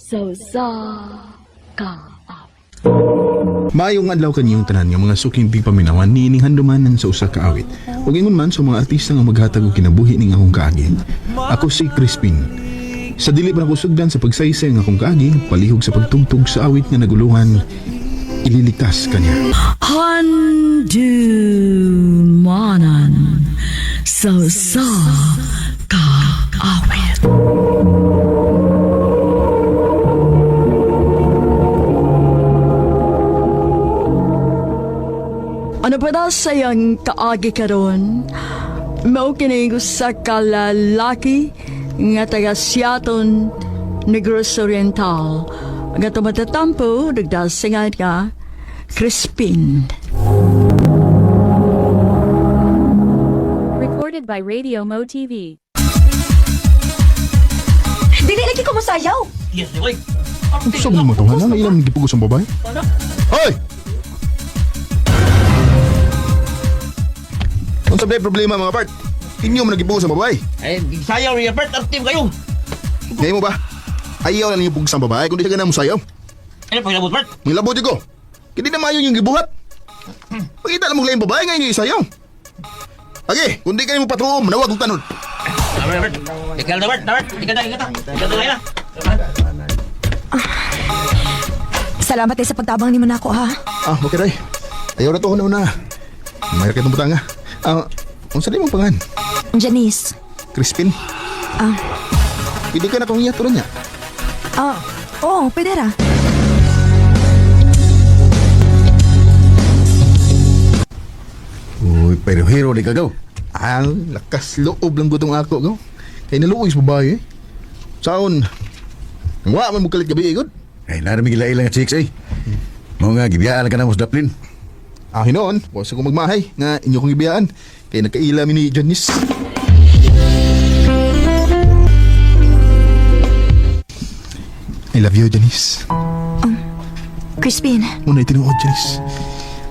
So sa ka. Maayong adlaw kaniyong tanan nga mga suking paminawan niining handumanan sa usa ka awit. Ug ingon man sa mga artista nga maghatag og kinabuhi ning akong kaagi. Ako si Crispin. Sa dili pa nakusugdan sa pagsaysay ng akong kaagi, palihog sa pagtugtog sa awit nga naguluhan, ililigtas kaniya. Handumanan. So sa ka awit. Ano pa na sayang kaagi karon? Mao kini sa kalalaki nga taga Seattle, Negros Oriental. Nga tumatatampo, nagdasingan ka, Crispin. Recorded by Radio Mo TV. Dili lagi ko masayaw. Yes, boy. Gusto mo matuhan na ilang gipugos ang babae? Hoy! Ang sabi problema mga part? Inyo mo nagipugos ang babae? Eh, sayaw rin, Bert. Active kayo. Ngayon mo ba? Ayaw na ninyo pugos ang babae kundi sa ganang mo sayaw. Ano pag labot, Bert? May labot ko. Hindi na mayo yung gibuhat. Pagkita na mong layong babae ngayon yung isayaw. Agi, kundi kayo mo patuom, manawag kong tanod. Bert. Ikaw na, Bert. Ikaw na. Ikaw na. Salamat sa pagtabang ni mo na ako, ha? Okay ray. Ayaw na to ko na. Mayroon kayo itong butanga. Ang sali mong pangan? Janice. Crispin. Pwede ka na kong iyato niya. Oo, pwede ra. Uy, pero hero di ka gaw. Ang lakas loob lang gutong ako gaw. Kaya naluoy sa babae eh. Saon. Ang wa man mo kalit gabi igod. Ay, naramig ilang chicks eh. Mga gibiyaan ka na mo sa Daplin. Hinoon, huwag sa kong magmahay nga inyo kong ibiyaan. Kaya nagkaila mi ni Janice. I love you, Janice. Crispin. Muna itinuod, Janice.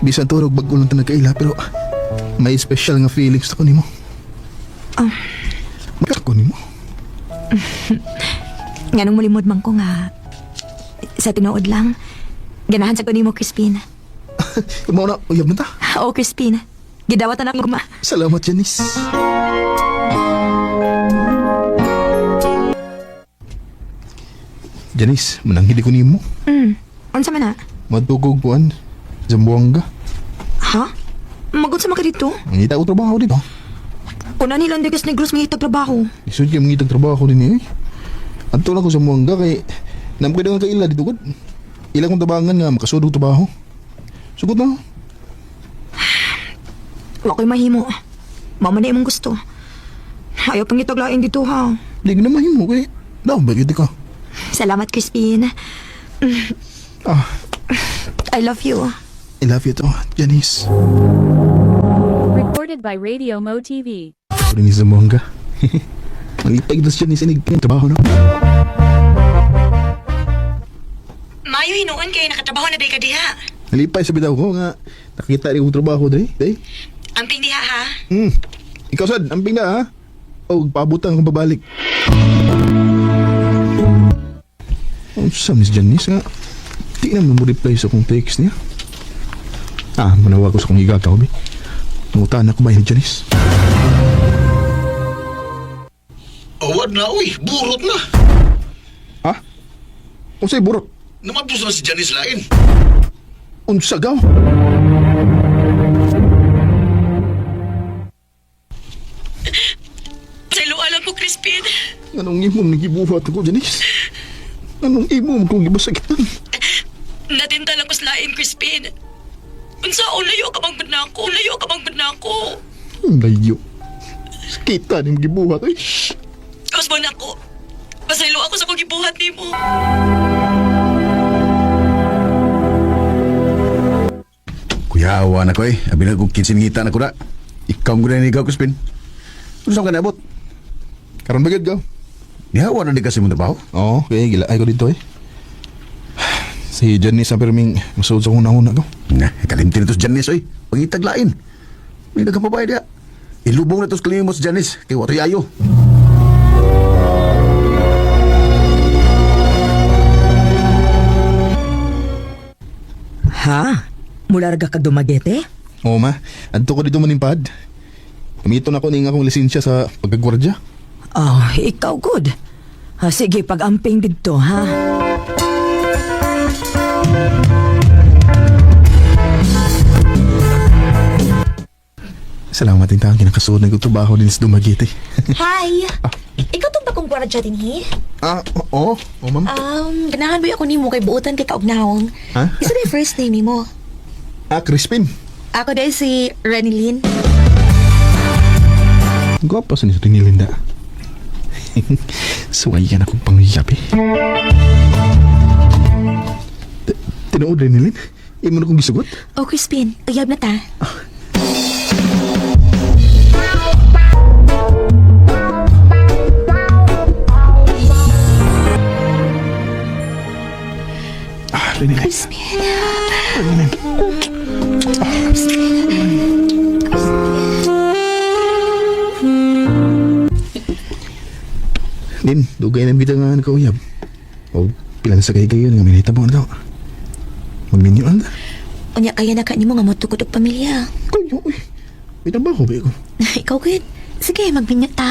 Bisan turog bago lang ito nagkaila pero may special nga feelings ako nimo. Magkako nimo. Nga nung mulimod man ko nga sa tinuod lang, ganahan sa ko nimo, Crispin. Mau na, uyab na ta. Oo, Crispin. Gidawatan ako ma. Salamat, Janice. Janice, mananghili ko nimo. Unsa man na? Matugog kuan, Zamboanga. Ha? Magunsa man ka dito? Mangita ko trabaho dito. Una nilang Degas Negros may trabaho. Isod kayo mangitag trabaho din eh. Anto lang ko sa Zamboanga kay namkada nga kaila dito gud. Ilang kong tabangan nga makasudog trabaho. Sugot na. Wa ko'y mahimo. Mama na imong gusto. Ayaw pang itaglain dito, ha? Di na mahimo kay daw ba ka. Salamat, Crispin. I love you. I love you too, Janice. Recorded by Radio Mo TV. Pwede ni Zamboanga. Malipay das Janice inig trabaho no. Mayo hinuon kay nakatrabaho na day ka diha. Nalipay sa bitaw ko nga nakita rin kong trabaho dali. Day. Amping diha, ha? Ikaw sad, amping na ha. O paabutan kung babalik. Ang sa Miss Janice nga. Di naman mo reply sa kong text niya. Manawa ko sa kong higataw, be. Nangutaan ako ba yun, Janice? Awad na, uy. Burot na. Ha? Unsa'y burot? Namapos na si Janice lain. Unsa gaw? Salo alam ko, Crispin. Anong imong nagibuhat ako, Janice? Anong imong kong gibasakitan? Natinta lang ko sa lain, Crispin. Unsa o layo ka bang banako? Layo ka bang banako? Ang layo. Kita ning gibuhat, ay. Kaos ba nako? Pasaylo ako sa kong gibuhat ni mo. Kuya, awa na ko eh. Abi na kong kinsinngita na ko na. Ikaw mo na ikaw, Crispin. Ano saan ka naabot? Karon bagad gaw? Nihawa na di kasi mong trabaho. Oo, kaya gilaay ko dito eh. Si Janice ang perming masud sa una-una gaw. Nga, kalimtin ito si Janice, oy. Pangitag lain. May nagkapabay dia. Ilubong na ito sa kalimos si Janice. Kaya wato yayo. Ha? Mula raga kag dumagete? Oo ma, adto ko dito manimpad. Kamito na ko ning akong lisensya sa pagkagwardya. Oh, ikaw good. Sige, pag-amping dito, ha? Salamat din taong kinakasunod ng trabaho din sa Dumaguete. Hi! Ikaw itong bakong gwaradya din, he? Oo, ma'am. Ganahan ba ako ni mo kay buotan kay kaugnahong? Ha? Isa na yung first name ni mo. Crispin. Ako dahil si Renilyn. Gwapa sa nito ni Linda. Suwayan akong pangyabi. Tinood rin nilin? Imo na kong gisugot? Oh, Crispin, uyab na ta. Rinilin. Crispin. Rinilin. Din, dugay na bida nga nakauyab. O, pilan sa kayo nga minita mo na daw. Magminyo na. Unya kaya na ka ni mo nga matukod og pamilya. Kayo, uy. May trabaho ba ko? Ikaw good. Sige, magbinyat ta.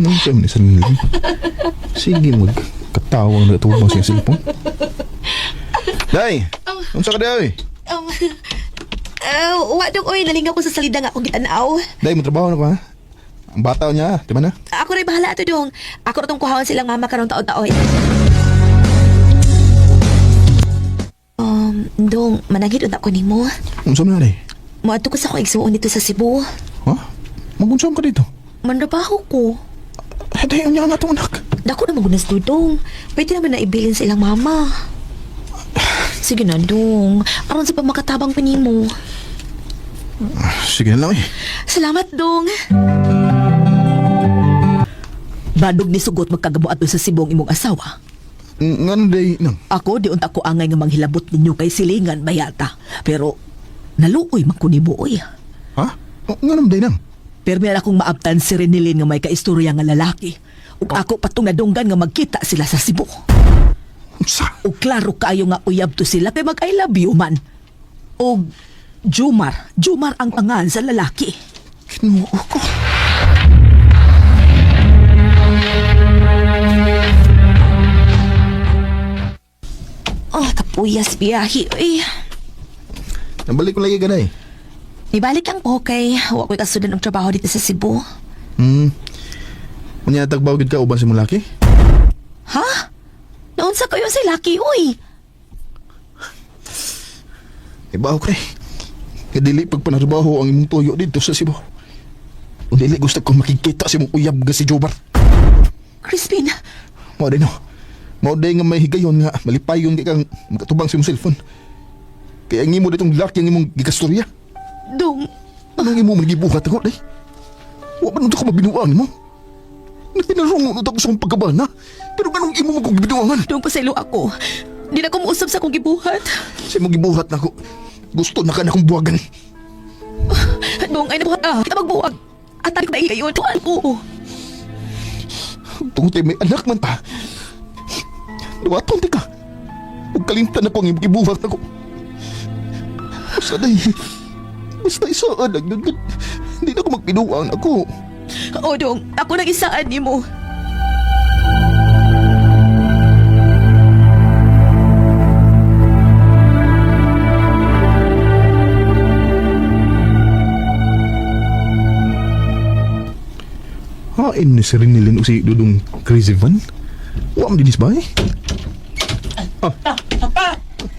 Nang siya man isang nilin. Sige, magkatawang na tubang siyang silpong. Day! Unsa ka day? Wadong oy, nalingaw ko sa salida nga akong gitanaw. Day, mo trabaho na ko ha? Ang bata niya, di ba na? Ako rin bahala ato dong. Ako rin kuhawan silang mama karong taon-taon. Dong, managid unta ko nimo. Unsa man na day? Moadto ko sa akong igsuon dito sa Cebu. Ha? Magunsam ka dito? Manrabaho ko. Day, ang niya nga itong anak. Dako na magunas dudong. Pwede naman na ibilin sa ilang mama. Sige na, dong. Aron sa pamakatabang pa nimo. Sige na lang eh. Salamat, dong. Badog ni sugot magkagamo ato sa Sibong imong asawa. Nga na day, nang. Ako, di unta ko angay nga manghilabot ninyo kay silingan bayata. Pero, naluoy man ko ni Buoy. Ha? Nga naman day, nang. Pero may akong maabtan si Renilyn nga may kaistorya nga lalaki. Ug ako patong nadunggan nga magkita sila sa Cebu. Unsa? Ug klaro kayo nga uyab to sila kay mag-I love you man. Og Jumar ang angan sa lalaki. Kinuo ko. Oh, kapuyas biyahe. Eh, Nabalik ko lagi ka day. ibalik lang po kay wa ko'y kasudan og trabaho dito sa Cebu. Unya tagbaw gid ka uban sa mong laki? Ha? Naunsa kayo sa laki, uy? Ibaw kay. Kadili pagpanarbaho ang imong tuyo dito sa Cebu. Kung dili gusto kong makikita si mong uyab nga si Jobar. Crispin, Mao din no. Mao day nga may higayon nga malipayon di kang makatubang sa imong cellphone. Kaya ang imo ditong laki ang imong gikastorya. dong, Anong imo magibuhat ako day? Wa man unta ko mabinuang mo. Natinarungon unta ko sa akong pagkabana. Pero ganong imo mo kong binuangan. dong pasaylo ako. Di na ko mausap sa akong gibuhat. Sa imong gibuhat na ako. Gusto na ka na akong buwagan. Dong, ay nabuhat ah. Kita magbuwag. At tarik na kayo. Tuan ko. Tungkol tayo may anak man ta. Duwaton di ka. Huwag kalimtan na ko ang imong gibuhat ako. Basta day. Basta isaan lang yun. Hindi na ako magpinuang ako. O dong, ako nang isaan ni mo. Hain ni si Rinilin o si Dudong Crazy Van. Huwag mo dinis ba eh? Papa!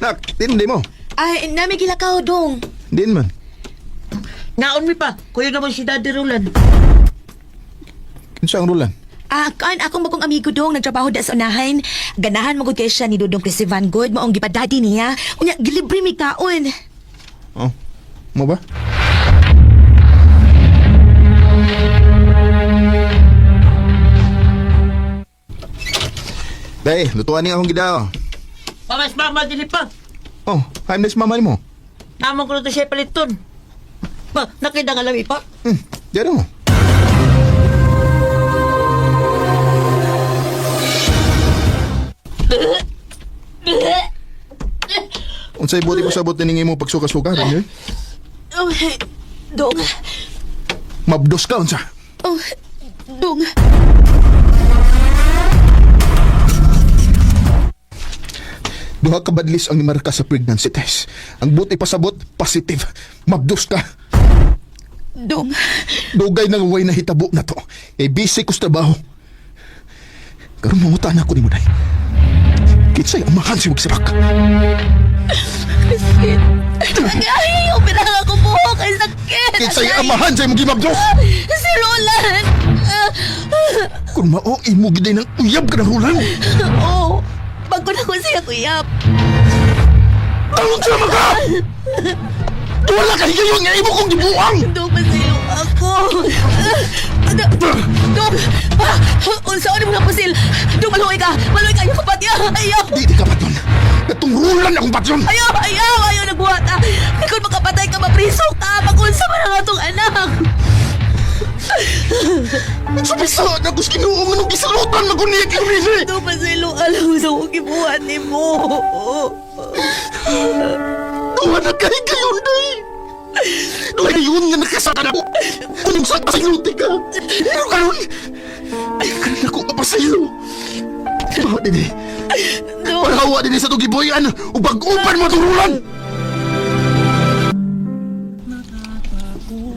Nak, tindi mo. Ay, namigilakaw dong. Din man. Naon mi pa. Kuya naman si Daddy Roland. Kinsa ang rulan? Kan akong bagong amigo dong nagtrabaho da sa unahan. Ganahan magud kay siya ni Dudong Chris Van Good maong gipadadi niya. Unya gilibre mi kaon. Oh, mo ba? Day, lutuan niya akong gidao. Pamas mama dili pa. Oh, I'm this mama mo. Among ko to siya paliton. Pa, nakita nga lami pa. Diyan mo. Unsay buti pasabot na ningi mo pagsuka-sukaran, eh? Oh, dong. Mabdos ka, unsa? Oh, dong. Duha ka badlis ang nimarka sa pregnancy test. Ang buti pasabot, positive. Mabdos ka. Dong. Dugay nang way na hitabo na to. Eh, busy ko sa trabaho. Karon mangutan ako ni mo, day. Kitsay amahan si magsibak. Crispin. Ay, operahan ako buhok. Ay, sakit. Kitsay amahan sa imong gimabdos. Si Roland. Kung mao, imo giday ng uyab ka ng Roland. Oh, bago na ko siya, kuyap. Tangon sa mga! Wala ka higayon nga imo kong gibuang! Dong, masilo ako. Dong, unsa ni mga pasil? Dong, maluoy ka. Maluoy ka, yung kapatya. Ayaw. Di ka patyon. Katong Roland akong patyon. Ayaw nagbuhat. Kung makapatay ka, mapriso ka. Magunsa man ang atong anak. Sabisa na gusto kinuong anong gisalutan maguniyak yung rini. Dong, masilo alam sa kong ibuhat ni mo. Wala ka higayon, day. Wala yun nga nakasatan ako. Kung saan pasiluti ka. Pero karon, ay karon ako kapasaylo. Bawa din eh. Parawa din eh sa tugiboyan. Ubag-upan mo itong Roland.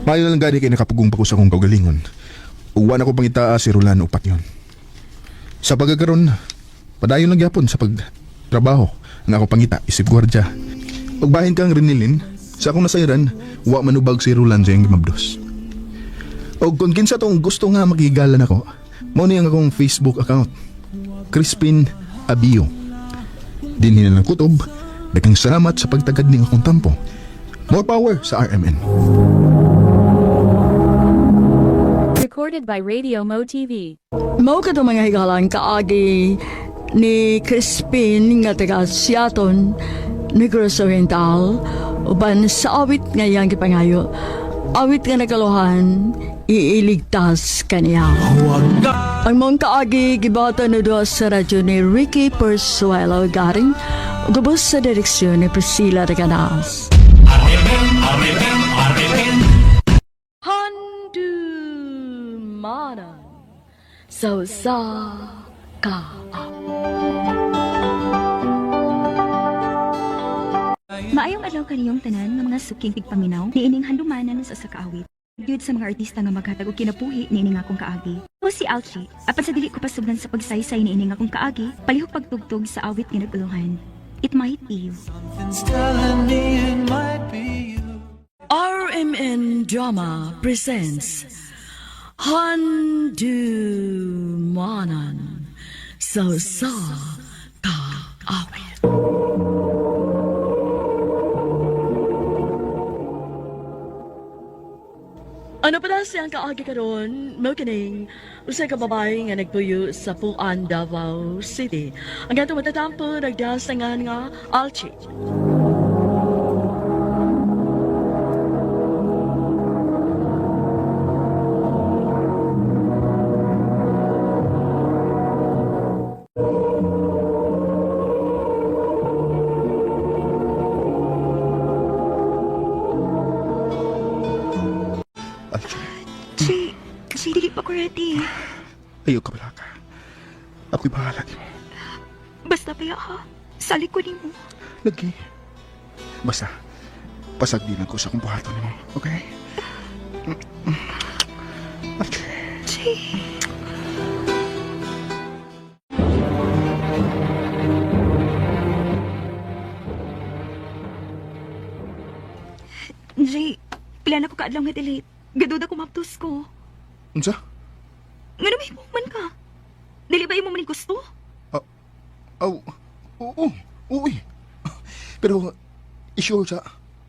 Mayo lang gani kay nakapugong pa ko sa akong kaugalingon. Uwan ako pangitaa si Roland upat yun. Sa pagkakaroon, padayon lang yapon sa pagtrabaho nga ako pangita isip gwardya. Pagbahin kang rinilin, sa akong nasayran, wa manubag si Roland sa iyang gimabdos. O kung kinsa tong gusto nga makigalan ako, mao ni ang akong Facebook account, Crispin Abio. Dinhin na ng kutob, daghang salamat sa pagtagad ning akong tampo. More power sa RMN. Recorded by Radio Mo TV. Mao ka mga higalan kaagi ni Crispin nga taga Seattle, Negros Oriental, uban sa awit nga iyang gipangayo. Awit nga nagaluhan, iiligtas kaniya. Ang mong kaagi gibata na doon sa radyo ni Ricky Persuelo garing gubos sa direksyon ni Priscilla de Canas. Handumanan sa ka. Maayong adlaw kaniyong tanan nga mga suking tigpaminaw niining handumanan sa kaawit. Gyud sa mga artista nga maghatag og kinabuhi niining akong kaagi. O si Alchi, apan sa dili ko pasugdan sa pagsaysay niining akong kaagi, palihog pagtugtog sa awit nga naguluhan. It might be you. RMN Drama presents Handumanan sa ka-awit. Ano pala siyang kaagi karon? Mao kining usa ka babae nga nagpuyo sa Puan, Davao City. Ang gatong matatampo nagdasangan nga Alchi. Dili pa ko ready. Ayaw ka pala ka. Ako'y bahala di mo. Basta paya ha. Sa likod mo. Lagi. Basta, pasagdinan ko sa kung buhaton mo. Okay? Okay. Jay, pila na ko kaadlaw nga delete. Gaduda ko maptos ko. Unsa? Nga naman man ka. Dili ba imo man gusto? Oo. Uy. Pero, isure sa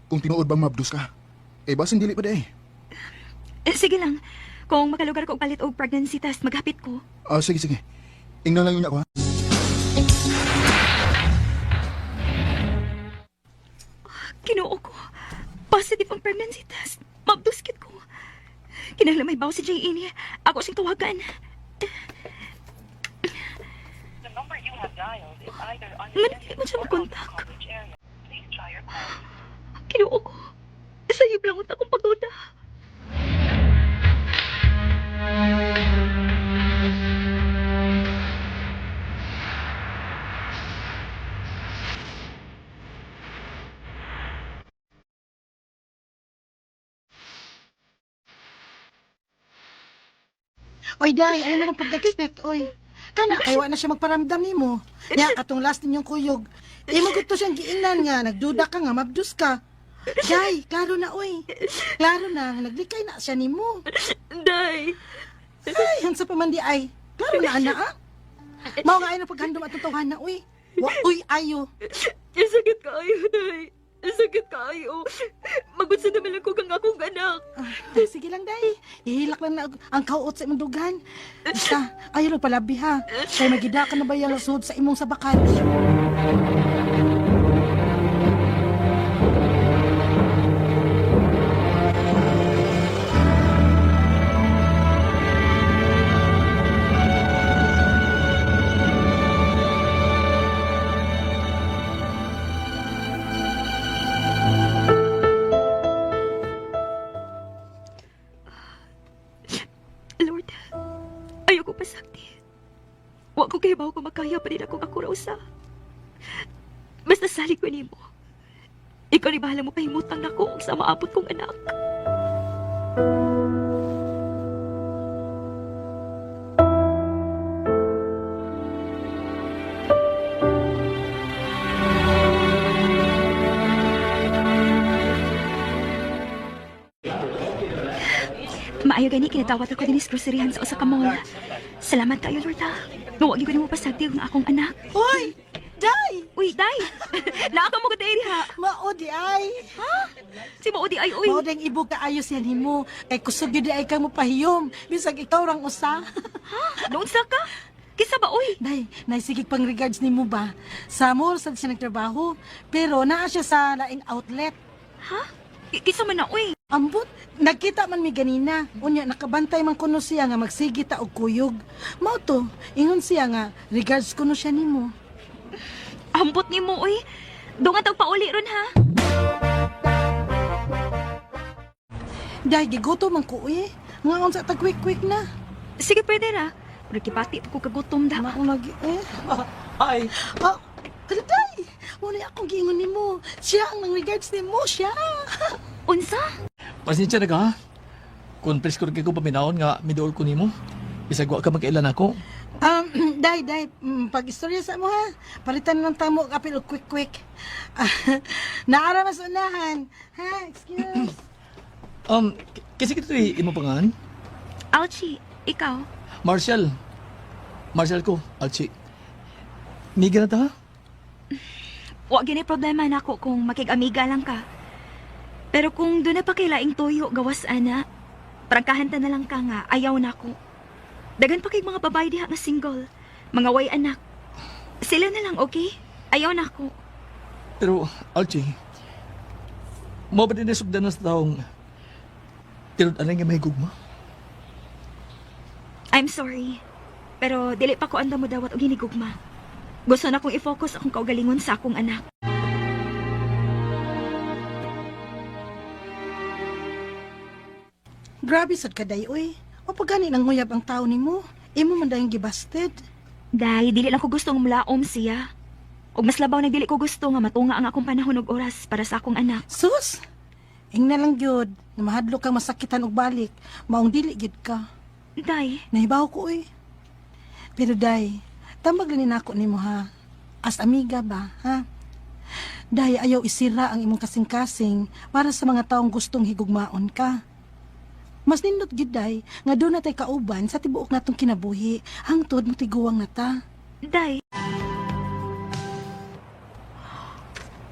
kung tinuod bang mabdos ka. Eh, basin dili pa da eh. Sige lang. Kung makalugar ko og palit og pregnancy test, maghapit ko. Sige. Ingnan lang yun ako ha. Kinuo ko. Positive ang pregnancy test. Mabduskit ko. Kinahanglan may baw si Jay ini. Ako siyang tawagan. Nga di mo siya makontak. Kinuo ko. Sayop lang akong pagoda. Oy, day, ano naman pag-expect, oy. Kana, kaya na siya magparamdam ni mo. Nya, katong last ninyong kuyog. Imo gusto siyang giinan nga, nagduda ka nga, mabdus ka. Day, klaro na, oy. Klaro na, naglikay na siya ni mo. Day. Ay, hansa pa man di ay. Klaro na, ana, ah. Mao nga ay na paghandom at tutuhan na, oy. Uy, ayo. Sakit kayo, Day. Sakit kayo. Magutsa naman ako kang akong anak. Sige lang, day. Ihilak lang na ang kauot sa imong dugan. Basta, ayaw lang palabi, ha. Kaya magida ka na ba yung lasod sa imong sabakal? Lord, ayoko pasakti. Wa ko kayo ba ako makaya pa rin akong akurausa. Basta salig ko nimo. Ikaw ni bahala mo pahimutang na ko sa maabot kong anak. Maayo gani kinatawat ako din sa groceryhan sa usa ka mall. Salamat kayo, Lord, ha. Nga wag ko nimo pasagdi ang akong anak. Hoy! Day! Uy, day! Naaka mo ka diri, ha? Maodi ay. Ha? Si Maudi ay, uy. Maodi ang ibog ka ayos yan himo. Kay kusog yun di ay kang mapahiyom. Bisag ikaw rang usa. Ha? Doon sa ka? Kisa ba, uy? Day, naisigig pang regards ni mo ba? Sa mall sad siya nagtrabaho. Pero naa siya sa laing outlet. Ha? Kisa man na, uy. Ambot, nagkita man mi ganina. Unya, nakabantay man kuno siya nga magsigi ta og kuyog. Mao to, ingon siya nga, regards kuno siya nimo. Ambot ni mo, uy. Doon nga pauli ron, ha? Day, gigutom man ko eh. Ngaon sa tag-quick-quick na. Sige, pwede ra. Pero kipati ko kagutom da. Maong lagi eh. Ay, Ah, Day, muna akong giingon nimo. Siya ang nang regards nimo, siya. Unsa? pasensya na ka ha. Kung presko rin ko paminahon nga midool ko nimo. Bisag wa ka magkailan ako. Day, pag-istorya sa mo ha. Palitan ng tamo, kapil og quick-quick. Naara mas unahan. Ha, excuse. Kasi kita imo pangan? Alchi, ikaw? Marshall. Marshall ko, Alchi. Miga na ta ha? Wa gini problema na ako kung makig-amiga lang ka. Pero kung doon na pa kay laing tuyo, gawas ana, prangkahan ta na lang ka nga, ayaw na ako. Dagan pa kay mga babae diha nga single, mga way anak. Sila na lang, okay? Ayaw na ako. Pero, Alchi, mo ba din nasugdan na sa taong tinod anay nga may gugma? I'm sorry. Pero dili pa ko anda mo dawat og hinigugma. Gusto na kong i-focus akong kaugalingon sa akong anak. Grabe sad ka, Day, oy. O pagani nang nguyab ang tao nimo. Imo man dayong gibasted. Dahil dili lang ko gustong mulaom siya. Og mas labaw na dili ko gusto nga matunga ang akong panahon og oras para sa akong anak. Sus! Ing na lang gyud, na mahadlok kang masakitan og balik, maong dili gyud ka. Day, Nahibaw ko, oy. Pero, Day, tambag lang nako nimo ha. As amiga ba, ha? Day, ayaw isira ang imong kasing-kasing para sa mga taong gustong higugmaon ka. Mas nindot gyud, Day, nga doon natay kauban sa tibuok natong kinabuhi, hangtod mo tiguwang na ta. Day.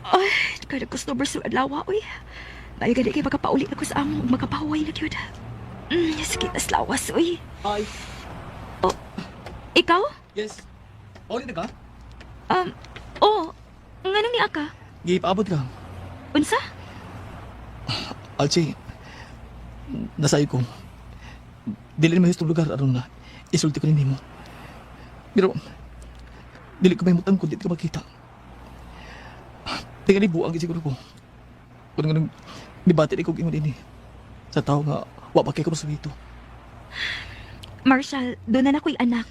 Ay, kada customer sa adlaw, uy. Bayo gani kay makapauli ako sa amo ug makapahuway na gyud. Sakit as lawas, uy. Ay, Oh, ikaw? yes. Uli na ka? Oh, nganong niya ka? Gipaabot ka. Unsa? Alchi, nasay ko. Dili na mahistong lugar aron na isulti ko nimo. Pero, dili ko may mutang kung di ko makita. Tingnan ni buang siguro ko. Kung nga nang nibati ko ingon ini. Sa tao nga, wapakay ko sa dito. Marshall, doon na ako'y anak.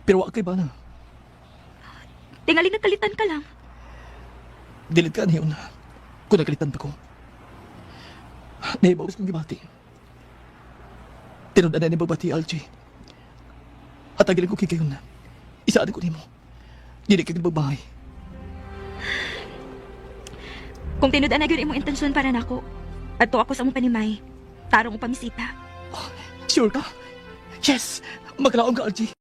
Pero wakay ba na? Tingali nagkalitan ka lang. Dilit ka niyon. Kung nagkalitan pa ko. Nahibawas kong gibati. Tinundan na ni Babati, Alchi. At agilan ko kikayon na. Isaan ko nimo. Dili ka nagbabahay. Kung tinudan na yun imong intensyon para nako, ato ako sa mong panimay, tarong upamisita. Sure ka? Yes! Maglaong ka, Alchi.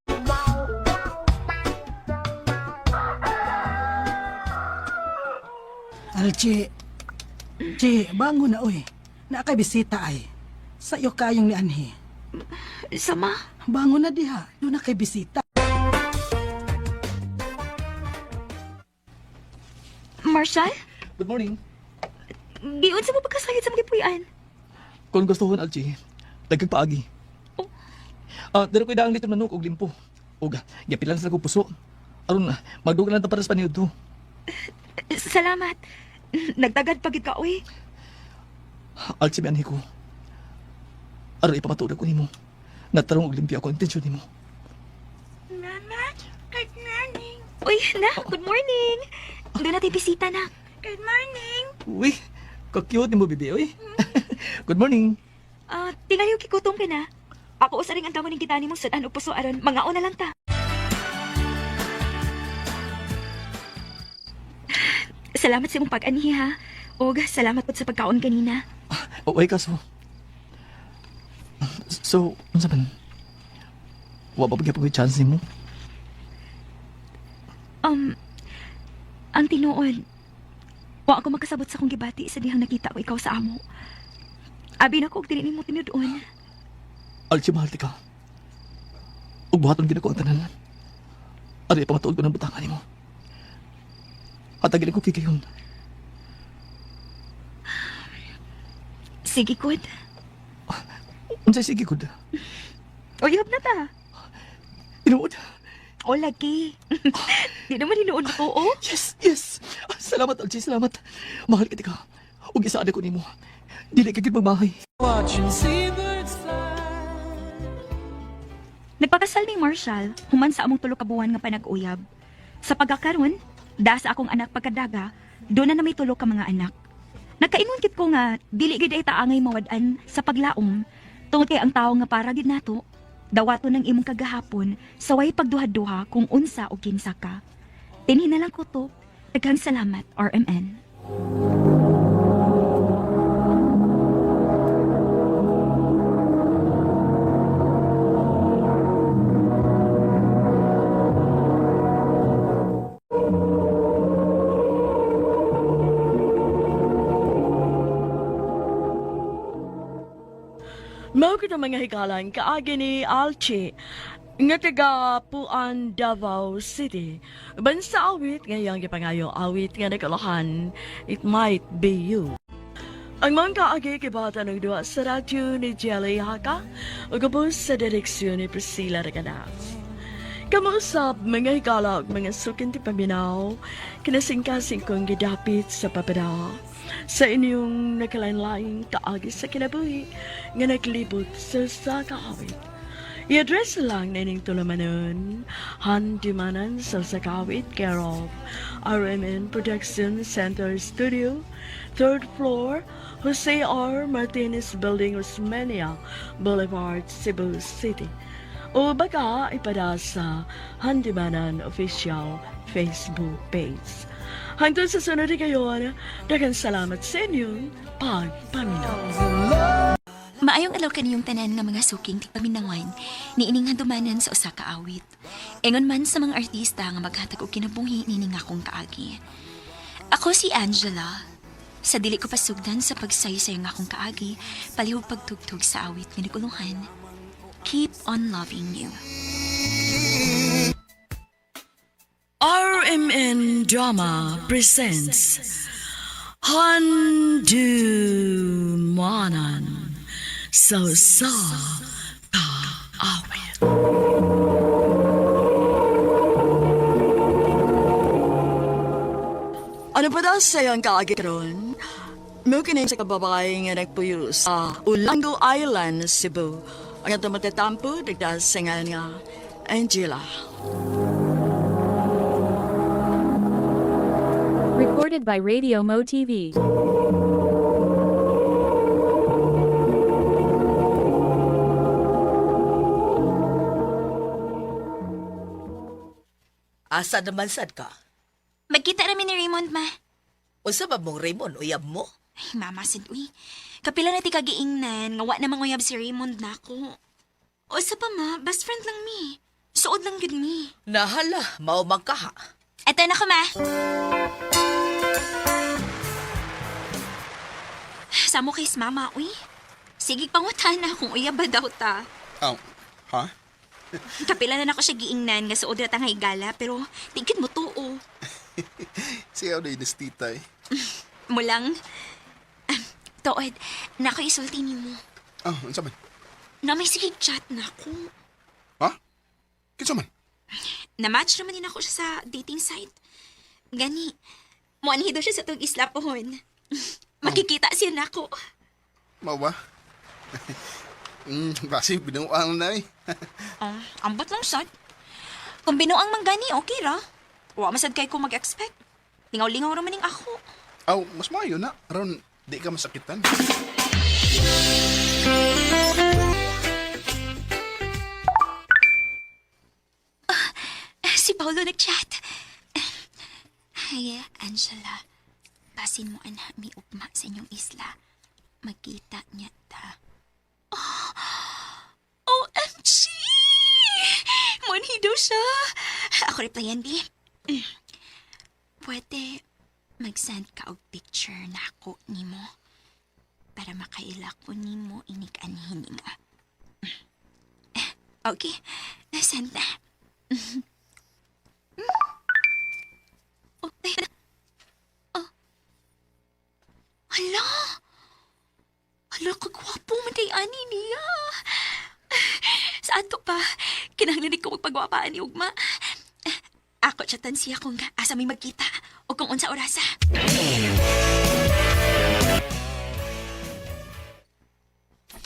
Alchi, Chi, bango na uy. Nakay bisita ay. Sa'yo kayong ni Anhi. Sama? Bango na diha, doon na kay bisita. Marshall? Good morning. Giyon sa mo pagkasayod sa mga puyan. Kung gusto ko, Alchi, dagkag paagi. Oh. Daro ko'y daang litro manok og limpo. Og, yapilan sa ko puso. Aron na, magdugan lang ta para sa paniod to. Salamat. Nagtagad pagid ka, uy. Alchi, may anhi ko. Aron ipapatulag ko nimo. Natarong og limpyo ako ang intensyon nimo. Mama, good morning. Uy, na, good morning. Doon natin bisita na. Good morning. Uy, ka-cute ni mo, bibi, uy. Good morning. Tingayo kikutom ka na. Ako usaring ang tamo ng kita ni mong sudan o puso aron, mga na lang ta. Salamat sa imong pag-anhi ha. Og salamat po sa pagkaon kanina. Uy, kaso. So, unsa man? Wa ba pagkapag chance nimo? Ang tinuod, wa ako makasabot sa kong gibati sa dihang nakita ko ikaw sa amo. Abi na ko og dili mo tinuod. Alchi, mahal ti ka. Ug buhaton gid ako ang tanan. Ari pamatuod ko ng butangan nimo. At agilin ko kikayon. Sige, Kud. Unsay sige gud? Uyab na ta. Inuod. O, lagi. Di naman hinuod ko, oh. Yes, yes. Salamat, Alchi, salamat. Mahal ka ti ka. Ug isaad ko nimo. Dili ka gid magmahay. Nagpakasal ni Marshall, human sa among tulo ka buwan nga panag-uyab. Sa pagkakaroon, da sa akong anak pagkadaga, doon na may tulo ka mga anak. Nagkaingon kit ko nga, dili gid ay taangay mawad-an sa paglaom, tungod kay ang tao nga para gid nato, dawato ng imong kagahapon, saway pagduha-duha kung unsa o kinsa ka. Tinhin na lang ko to, daghang salamat, RMN. Mao kita mga hikalan kaagi ni Alchi nga taga Puan, Davao City. Bansa awit ngayang gipangayo awit nga nagkalahan, It Might Be You. Ang mga kaagi kibata ng duwa sa radyo ni Jelly Haka o kapos sa direksyon ni Priscilla Reganas. Kamusap mga hikala ug mga sukin ti paminaw, kinasingkasing kong gidapit sa papeda. Sa inyong nakalain-laing kaagi sa kinabuhi nga naglibot sa kaawit. I-address lang na ining tulamanon, handimanan sa sakawit care of RMN Production Center Studio, 3rd floor, Jose R. Martinez Building, Osmeña Boulevard, Cebu City. O baka ipada sa Handimanan Official Facebook page. Hangtod sa sunod kayon, daghang salamat sa inyong pagpaminaw. Maayong adlaw kaniyong tanan nga mga suking tigpaminawan ni ining handumanan sa usa ka awit. Ingon man sa mga artista nga maghatag og kinabuhi nining akong kaagi. Ako si Angela. Sa dili ko pasugdan sa pagsaysay nga akong kaagi, palihog pagtugtog sa awit nga naguluhan. Keep on loving you. RMN Drama presents Handumanan sa kaawit. Ano pa daw sa'yo ang kaagit ron? Mo kining sa kababae nga nagpuyo sa Ulango Island, Cebu. Ang ito matatampo, dagdas sa nga Angela. Recorded by Radio Mo TV. Asa naman sad ka? Magkita namin ni Raymond, ma. Unsa ba mong Raymond, uyab mo? Ay, mama, sid, uy. Kapila na ti kagiingnan, nga wa namang uyab si Raymond na ako. O sa pa, ma, best friend lang mi. Suod lang yun mi. Nahala, mao man ka ha. Eto na ko, ma. Samo kay mama, uy. Sige pangutan na kung uyab ba daw ta. Oh, ha? Kapila na ako siya giingnan nga suod na nga igala, pero tingkit mo tuo. Siyaw na inestita eh. Mulang. Tood, na ako isulti ni mo. Oh, ano saman? Na may sige chat na ako. Ha? Kinsa man? Na-match naman din ako siya sa dating site. Gani, muanhi daw siya sa itong isla pohon. Makikita siya na ako. Mau ba? Basi, binuang na eh. Ambot lang sad. Kung binuang man gani, okay ra. Wa masad kay ko mag-expect. Lingaw-lingaw raman ning ako. Aw, mas maayo na. Aron, di ka masakitan. Si Paolo nag-chat. Ay, Angela. Basin mo ana mi ugma sa inyong isla. Magkita niya ta. OMG! Money daw siya. Ako replyan di. Pwede mag-send ka og picture na ako nimo para makaila ko nimo inik-anhin nga. Okay, send na. Okay. Oh. Hala! Hala, kagwapo man kay ani niya. Saan to pa? Kinahanglan ko magpagwapaan ni Ugma. Ako chatan siya kung asa may magkita o kung unsa orasa.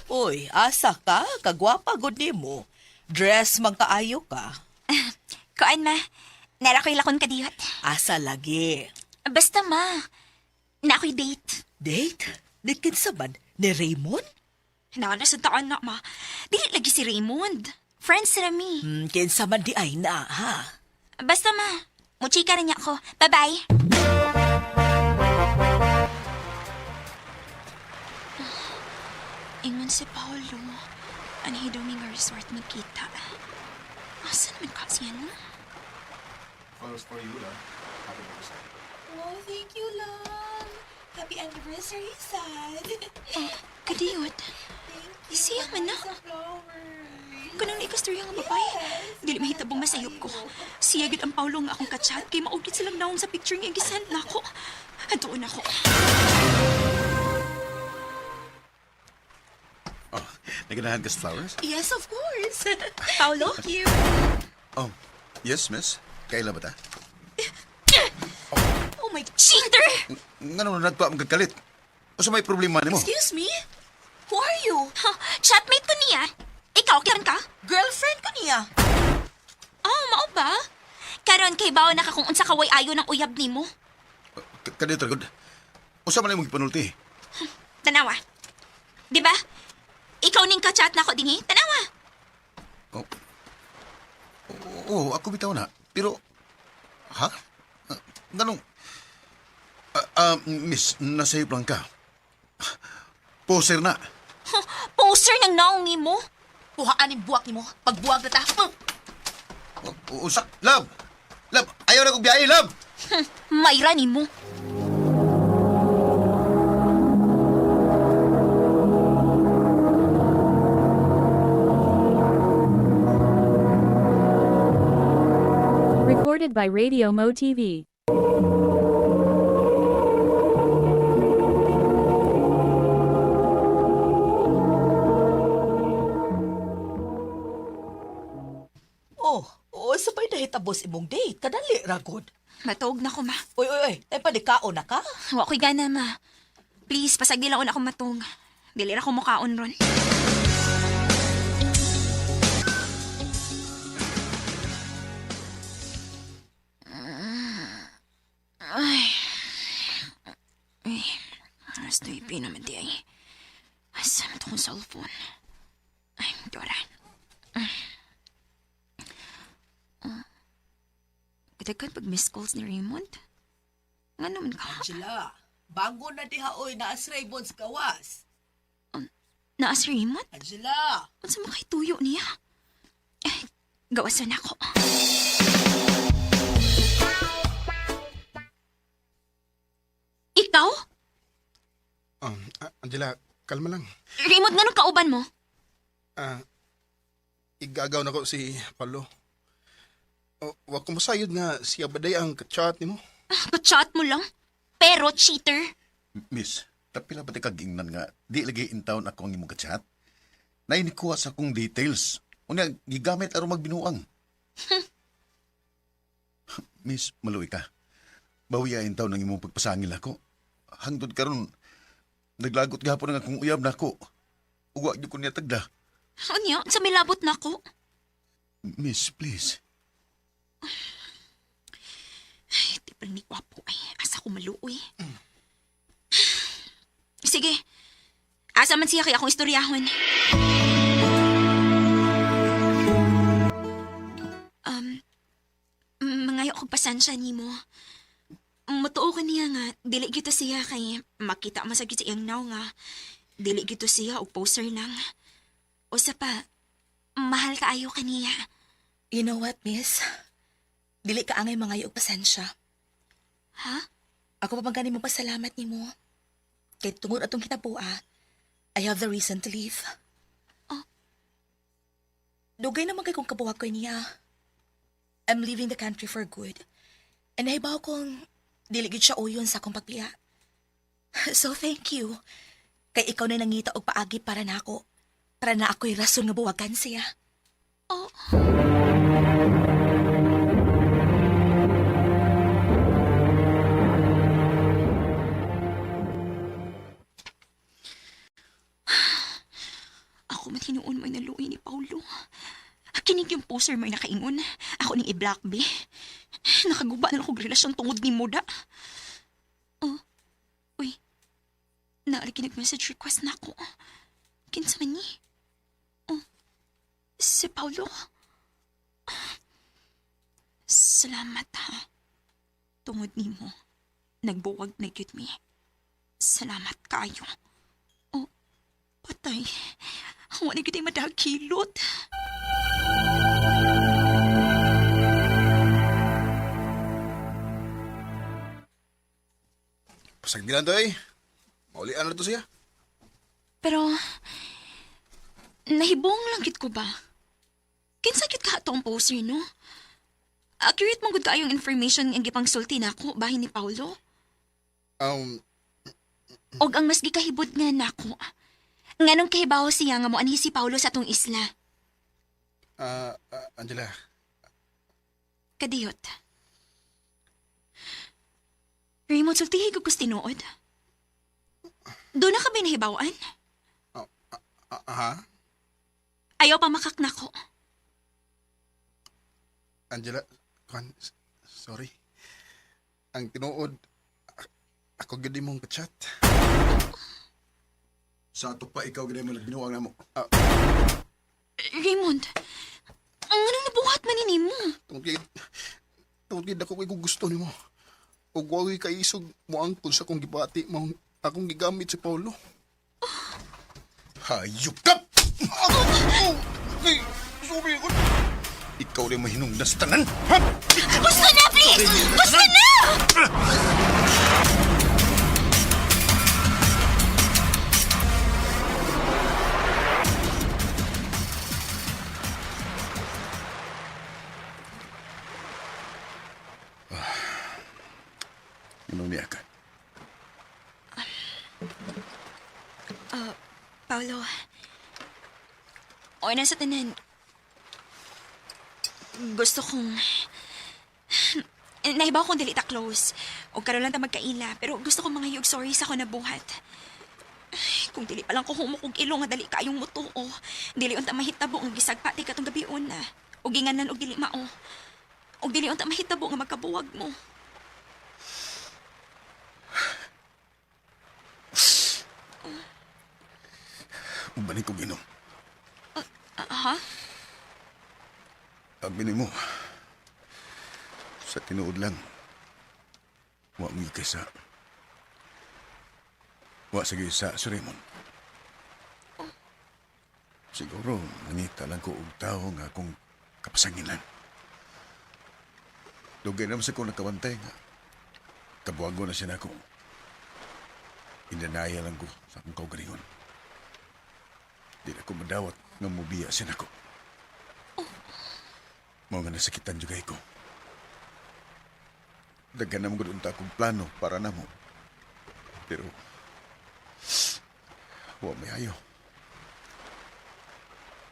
Uy, asa ka? Kagwapa gud nimo. Dress man kaayo ka. Kuan ma, nara ko'y lakon kadiyot. Asa lagi? Basta ma, na ako'y date. Date? Date kinsa man? Ni Raymond? Na sa taan na ma, dili lagi si Raymond. Friends sila mi. Kinsa man di ay na, ha? Basta ma, muchika rin niya ako. Bye-bye. Ingon si Paolo. Anhi daw mi nga resort magkita. Asa naman ka siya na? Flowers for you, lah. Happy birthday. Oh, thank you, love. Happy anniversary, sad. Kadiyot. Siya man na. Kanang ikastorya nga babay. Dili mahitabong masayop ko. Siya gid ang Paulo nga akong kachat kay maugit silang naong sa picture nga gisend na ako. Antuon ako. Oh, naganahan ka sa flowers? Yes, of course. Paulo? Thank you. Oh, yes, miss. Kailan ba ta? Oh my cheater! Nga naman nagpa ang kagalit. O sa may problema ni mo? Excuse me? Who are you? Chatmate ko niya. Ikaw, kiran ka? Girlfriend ko niya. Oh, mao ba? Karon kay bawo na ka kung unsa kaway ayo ng uyab nimo. Kadito, good. O sa man yung panulti? Tanawa. Di ba? Ikaw ning ka-chat na ko dinhi. Tanawa. Oo, ako bitaw na. Pero, ha? Ganong, miss, nasayop lang ka. Poser na. Poster ng naong nimo. Puhaan yung buwak nimo. Pagbuwag na ta. Usa, love! Love, ayaw na kong biyahe, love! Mayra nimo. Recorded by Radio Mo TV. mahitabos imong date? Kadali ragod. Matuog na ko, ma. Uy, tay padikaon na ka? Wa ko'y gana, ma. Please, pasagdi lang ako matong. Dili ra ko mukaon ron. Ay. Ay. Alas 9 naman di ay. Asa mo itong cellphone? Ay, Dora. Kitagan pag miss calls ni Raymond? Nga naman ka? Angela, bago na diha oy naas Raymond sa gawas. Naas Raymond? Angela! Ano sa makituyo niya? Eh, gawasan ako. Ikaw? Angela, kalma lang. Raymond, nga nung kauban mo? Igagaw na ko si Paulo. Wa ko masayod nga siya baday ang kachat nimo. Kachat mo lang? Pero cheater? Miss, tapila ba kagingnan nga di lagi in town ako ang imong kachat? Nainikuha sa akong details. Unya, gigamit aron magbinuang. Miss, maluwi ka. Bawiyain taon ng imong pagpasangil ako. Hangtod karon naglagot gahapon nga akong uyab na ako. Uwa niyo ko niya tagda. Ano sa milabot na ako? Miss, please. Ay, di pa ni kwapo ay. Asa ko maluoy. Sige. Asa man siya kaya akong istoryahon. Mangayo kong pasensya ni mo. Matuo ko niya nga, dili gito siya kay makita masagit sa iyang naw nga. Dili gito siya o poster lang. O sa pa, mahal ka ayo kaniya. You know what, miss? Dili ka angay mga yung pasensya. Ha? Ako pa bang mo pasalamat ni mo? Kaya tungod atong kinabua, I have the reason to leave. Oh. Dugay naman kay kong kabuwag ko niya. I'm leaving the country for good. And nahibaw kong diligid siya uyon sa akong pagpiya. So thank you. Kay ikaw na nangita og paagi para na ako. Para na ako'y rason nga buwagan siya. Oh. Ako man hinuon may naluoy ni Paulo. Kinig yung poster may nakaingon. Ako ning i-black B. Nakaguba na akong relasyon tungod ni Moda. Oh. Uy. Naalagi nag-message request na ako. Kinsa man ni? Oh. Si Paulo. Salamat ha. Tungod ni mo. Nagbuwag na gyud mi. Salamat kayo. Oh. Patay. Wala gyud ay madagkilot. Pasagdilan to eh. Maulian na to siya. Pero, nahibong lang kit ko ba? Kinsa kit ka atong poster, no? Accurate mong gud kayong information ang gipang sulti na ako, bahin ni Paulo? Og ang mas gikahibod nga nako. Nganong kahibaw siya nga mo anhi si Paulo sa atong isla? Angela. Kadiyot. Raymond, sultihi ko tinuod. Doon na ka ba nahibawan? Ha? Ayaw pa makakna ko. Angela, sorry. Ang tinuod, ako gadi mong kachat. Sa ato pa ikaw gina mo nagbinuang na mo. Raymond, ang anong nabuhat man ni mo? Tungkid ako kay gusto ni mo. O wagi ka isog mo angkol sa kong gibati mo akong gigamit si Paulo. Hayop ka! Sorry ako. Ikaw rin mahinungdas tanan, ha? Gusto na, please! Gusto na! Anong niya ka? Paulo. O na sa tanan. Gusto kong... Nahibaw kong dili ta close. O karon lang ta magkaila. Pero gusto kong mga sorry sa ako na buhat. Kung dili pa lang ko humukog ilo nga dali kayong mutuo. Dili unta mahitabo nga gisagpati katong gabion na. O ginganan og dili mao. O dili unta mahitabo nga magkabuwag mo. Umbalik ko ginom. Ha? Abinin mo. Sa tinuod lang. Wa mo sa... Wa sige sa Raymond. Siguro, nangita lang ko og tao nga akong kapasangilan. Dugay naman sa ko nakawantay nga. Kabuago na siya na ako. Inanaya lang ko sa akong kaugalingon. Di na ko madawat nga mubiya siya na ako. Mao nga nasakitan jugay ko. Daghan na mo gud unta akong plano para namo. Pero wa may ayo.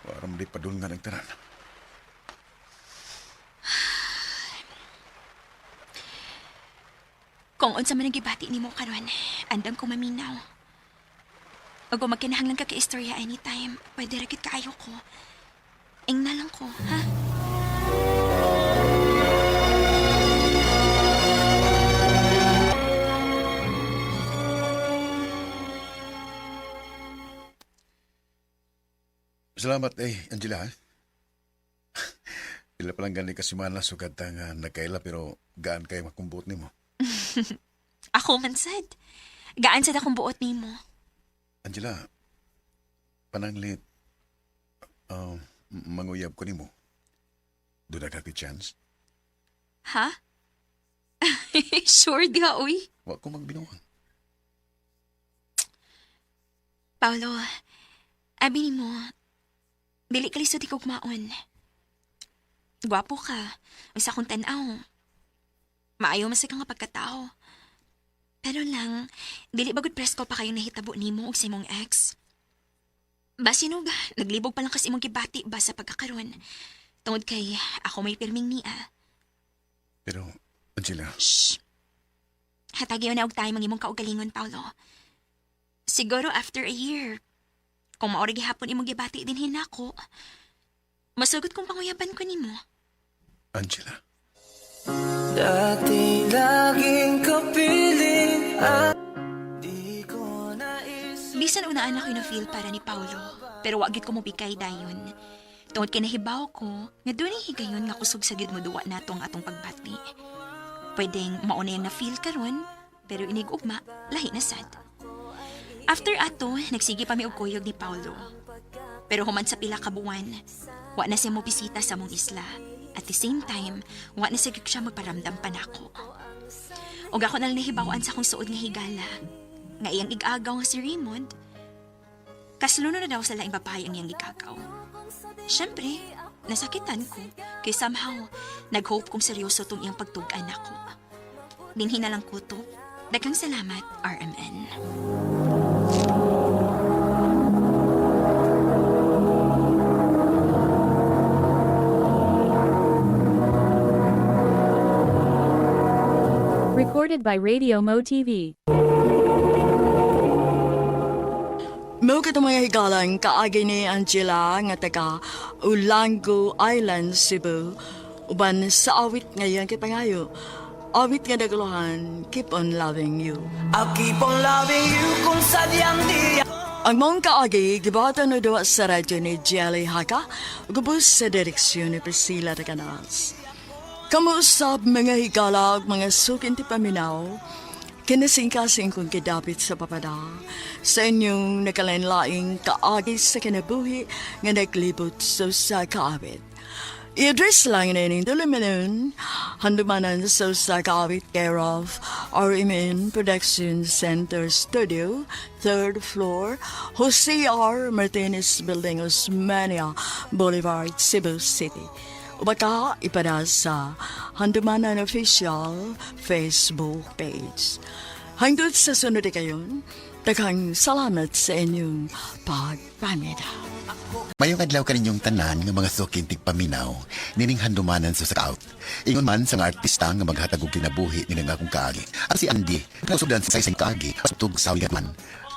Waram di padul nga nagtaran. Kung unsa man ang gibati nimo karon, andam ko maminaw. Og kung magkinahanglan ka ka-istorya anytime, pwede ra gid kaayo ko. Ingna lang ko, ha? Salamat Angela. Pila pa lang gani kasimana sugad ta nga nagkaila pero gaan kay makumbot nimo. Ako man sad. Gaan sad akong buot nimo. Angela, pananglit, manguyab ko nimo. Doon na ka chance? Ha? Sure di ha, uy? Wa ko magbinuang. Paolo, abi mo, dili ka lisod ikaw kumaon. Gwapo ka, ang sa kong tanaw. Maayo masig nga pagkatao. Pero lang, dili bagod presko pa kayong nahitabo nimo og sa imong ex. Basino ba, naglibog pa lang kasi imong gibati ba sa pagkakaroon. Tungod kay ako may pirming niya. Pero, Angela... Shh! Hatagyaw na og tayo mang imong kaugalingon, Paolo. Siguro after a year, kung maori gihapon imong gibati din hinako, masugot kong panguyaban ko nimo. Angela. Dati laging kapiling at di ko naisip. Bisan unaan ako yung na-feel para ni Paolo, pero wag gid ko mo bigay dayon. Tungod kay nahibaw ko, nga doon ay higayon nga kusog sa gid mo duwa nato ang atong pagbati. Pwedeng mauna yung na-feel karon, pero inig-ugma, lahi na sad. After ato, nagsige pa mi og kuyog ni Paolo. Pero human sa pila ka buwan, wa na siya mo bisita sa mong isla. At the same time, wa na sigig siya magparamdam pa nako. Og ako na nahibawaan sa akong suod nga higala, nga iyang igagaw nga si Raymond, kasluno na daw sa laing babae ang iyang igagaw. Siyempre, nasakitan ko, kay somehow, nag-hope kong seryoso tong iyang pagtug-an ako. Dinhi na lang ko to. Daghang salamat, RMN. Recorded by Radio Mo TV. Mo ka mga higalang kaagi ni Angela nga taga Ulango Island, Cebu. Uban sa awit ngayon kay pangayo. Awit nga naguluhan, Keep on Loving You. I'll keep on loving you kung sadyang di. Ang mong kaagi, gibata na doon sa radyo ni Jelly Haka, gubos sa direksyon ni Priscilla Taganas. Kamusap mga higalag, mga sukin ti paminaw, kinasing-kasing kong kidapit sa papada, sa inyong nakalanlaing kaagi sa kinabuhi nga naglibot sa kaawit. I-address lang na ining tulumanon, handumanan sa kaawit care of RMN Production Center Studio, 3rd floor, Jose R. Martinez Building, Osmania Boulevard, Cebu City. O baka ipada sa Handumanan Official Facebook page. Hanggang sa sunod kayon, daghang salamat sa inyong pagpamida. Mayong adlaw kaninyong tanan nga mga suking tigpaminaw, nining handumanan sa scout. Ingon man sa nga artista nga maghatag og kinabuhi ni nga akong kaagi. Ang si Andy, nausubdan sa isang kaagi, pasutog sa man.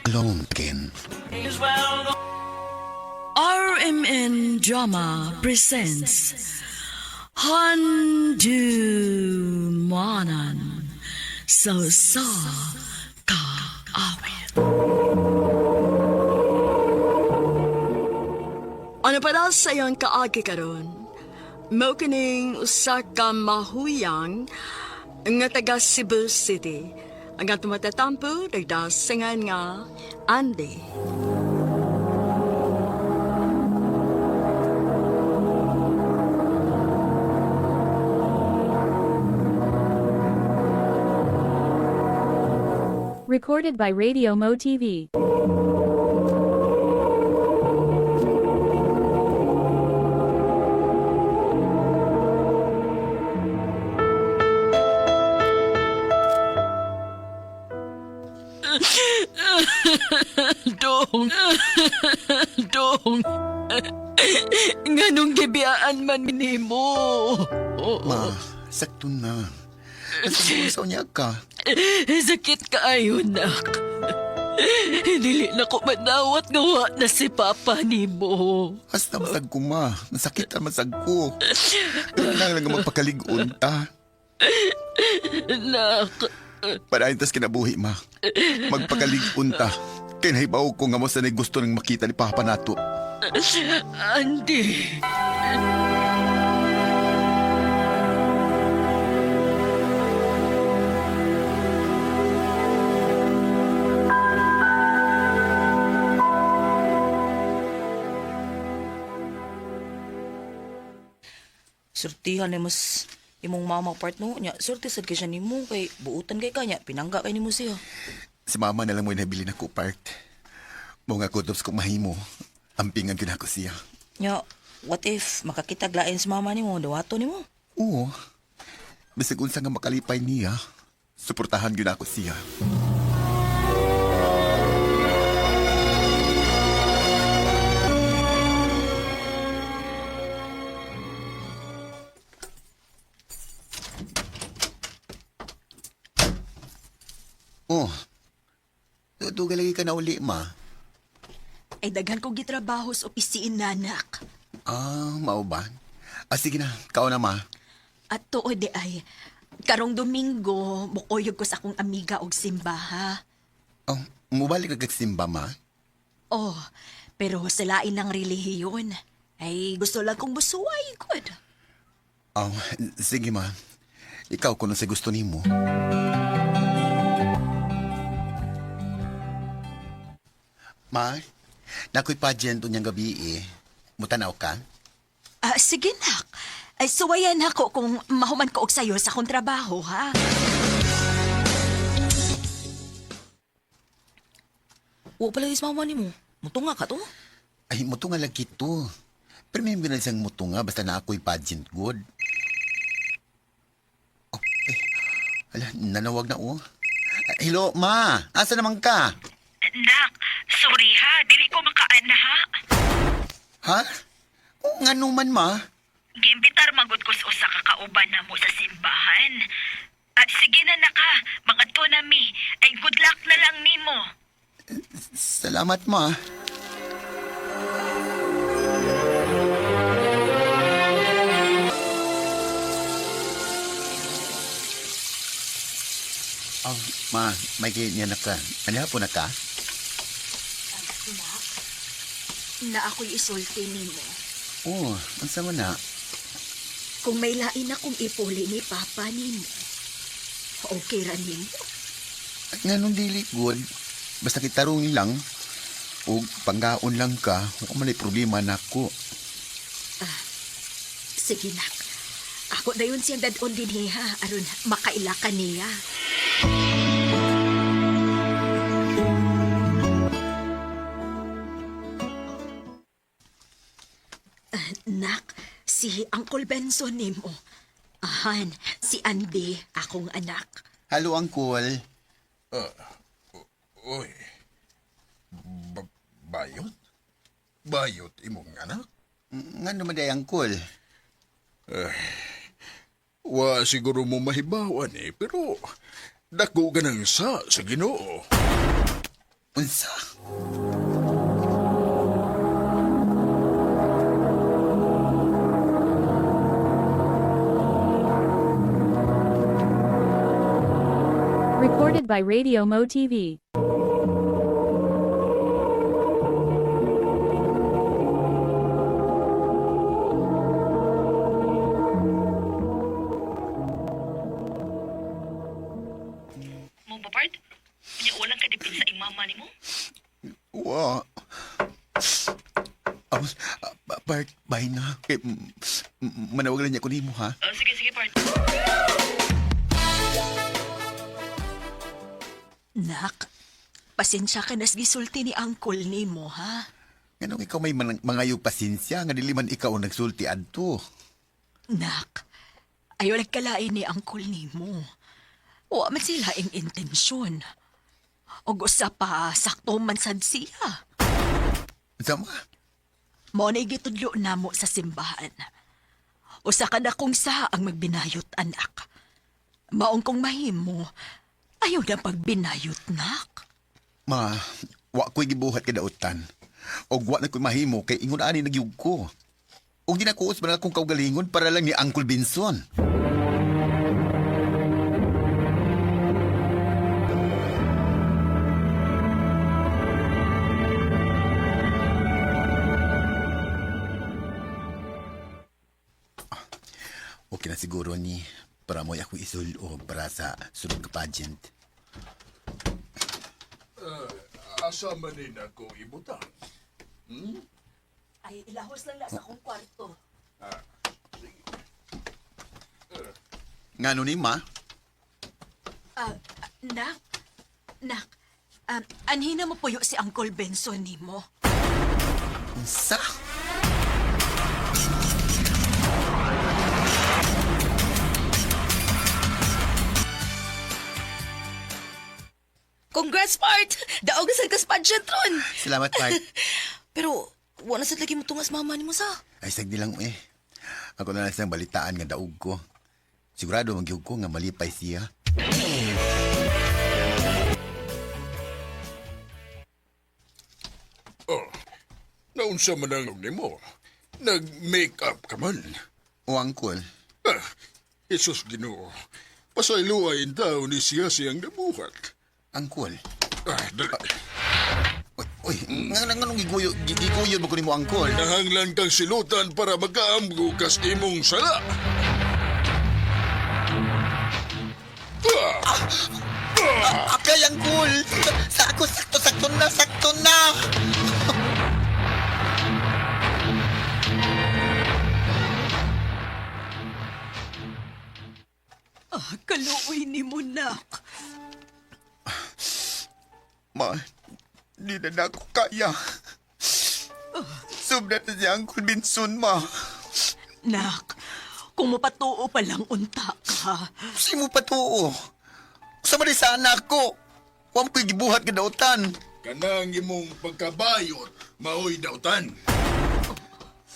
Alone again. RMN Drama presents Handumanan sa kaawit. Ano pa daw sa iyang kaagi karon? Mao kining usa ka mahuyang nga taga Cebu City. Ang atong matatampo dagdasingan nga Andy. Recorded by Radio Mo TV. Dong. Nganong gibiyaan man nimo? Ma, sakto na. Nasa niya ka. Sakit kaayo, nak. Dili na ko manawat nga wa na si Papa nimo. Hasta masag ko, ma. Nasakit na masag ko. Kailangan lang magpakalig-on ta. Nak. Parahin tas kinabuhi, ma. Magpakalig-on ta. Kaya nahibaw ko nga mo sa gusto nang makita ni Papa nato. Andy. Surtihan ni mas imong mama part no nya. Surti sad kay siya nimo kay buutan kay kanya pinangga kay nimo siya. Si mama na lang mo nabili na ko part. Mga kutops ko mahimo. Ampingan ko siya. Nya, what if makakita glain si mama nimo dawato nimo? Oo. Bisag unsa nga makalipay niya, suportahan gyud ako siya. Oh. Tutugal lagi ka na uli, ma. Ay daghan ko gitrabaho sa opisina, anak. Ah, mao ba? Sige na, kao na, ma. At tuod ay, karong Domingo, mukoyog ko sa akong amiga og simbaha. Oh, mubalik ka kagsimba, ma? Oh, pero sa lain ng relihiyon. Ay, gusto lang kong busuay, good. Oh, sige, ma. Ikaw kung sa gusto nimo. Ma, nako'y pageant unyang gabi eh. Mutanaw ka? Sige, nak. Ay, suwayan ako kung mahuman ko og sayo sa akong trabaho, ha? O pala is mama nimo. Mutunga ka to? Ay, mutunga lagi to. Pero may binal siyang mutunga basta na ako'y pageant good. Oh, ala, nanawag na oh. Hello, ma. Asa naman ka? Nak, sorry ha. Dili ko makaana ha. Ha? O nga naman, ma. Giimbitar magud ko sa usa ka kauban na mo sa simbahan. Sige na naka. Mangadto na mi. Ay good luck na lang nimo. Salamat, ma. Oh, ma, may ganyan na ka. Ano po na ka? Nak, na ako'y isulti nimo. Oh, ang sama na. Kung may lain akong ipuli ni Papa nimo, okay ra nimo. Nga nung dili good. Basta kitarong lang. O panggaon lang ka. Huwag malay problema na ako. Sige, nak. Ako dayon siyang dadon din niya, aron makaila ka niya. Nak, si Uncle Benson nimo. Ahan, si Andy, akong anak. Hello, Uncle. Uy. Bayot? bayot imong anak? Nga naman day, Angkol. Wa siguro mo mahibawan pero dako ka ng sa Ginoo. Unsa? Recorded by Radio Mo TV. Mo ba, Bart? Kanya walang kadipin sa imama ni mo? Wa. Bart, bye na. Manawagan niya ko nimo, ha? Sige, Bart. Nak, pasensya ka nas gisulti ni Uncle nimo, ha? Ganong ikaw may mangayo pasensya, nga diliman ikaw ang nagsulti adto. Nak, ayaw nagkalain ni Uncle nimo. Wa man sila ing intensyon. O gusto pa, sakto man sad siya. Sama? Mo na igitudlo na mo sa simbahan. Usa ka na kung sa ang magbinayot, anak. Maong kong mahimo, ayaw na pagbinayot, nak. Ma, wa ko'y gibuhat kadautan. Og wa na ko'y mahimo kay ingon ani nagyug ko. Og di na kuos ba na akong kaugalingon para lang ni Uncle Benson. Okay na siguro ni para mo ako isulo para sa sunod ka pageant. Asa man din ako ibutang? Ay, ilahos lang na sa akong kwarto. Ngano ni ma? Nak, anhina mo puyo si Uncle Benson nimo. Sa? Congrats, Bart! Daog na sa pageant ron! Salamat, Bart. Pero, wala sa lagi mo tungas mama ni mo sa. Ay, sagdi lang eh. Ako na lang siyang balitaan nga daog ko. Sigurado magyug ko nga malipay siya. Naunsa man ang nimo? Nag-make-up ka man. O, Uncle. Jesus Ginoo. Pasayloain tao ni siya siyang nabuhat. Uncle. Dali. Uy, nganong giguyod mo ko ni mo, Uncle? Nahanglan kang silutan para magkaamgo kas imong sala. Akay, Uncle! Sa ako, sakto na! Kaluoy ni mo, nak. Ma, di na ako kaya. Sobra na si Uncle Benson, ma. Nak, kung mapatuo pa lang unta ka. Si mo patuo. Sama rin sa anak ko. Huwag ko'y gibuhat ka dautan. Kanang imong pagkabayot, maoy dautan.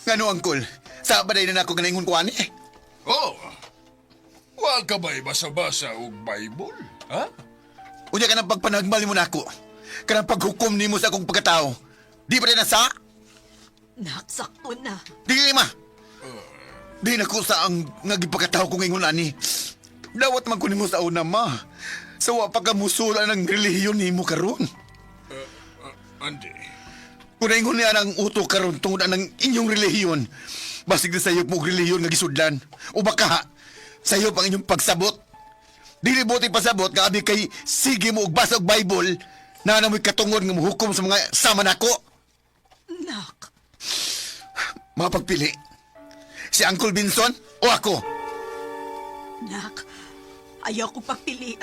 Ngano, Uncle? Sabaday na ako ganaingon ko, ani? Oh, wag ka ba'y basa-basa og Bible, ha? Unya ka ng pagpanagmal mo na ako. Ka ng paghukom ni mo sa akong pagkatao. Di ba rin nasa? Nak, sakto na. Di, ma. Di na ko sa ang nagipagkatao ko ngayon, ani. Dawat man ko ni mo sa una, ma. Sawa pa ka musula ng relihiyon ni mo karon. Andi. Kung naingon niya ng uto karon tungod ng inyong relihiyon, basig na sayo po relihiyon nga gisudlan. O baka, sayo pang inyong pagsabot. Dili buti pasabot, kaabi kay sige mo og basa og Bible na namoy katungod nga muhukom sa mga sama nako. Nak. Mapagpili. Si Uncle Benson o ako? Nak, ayaw ko pagpili,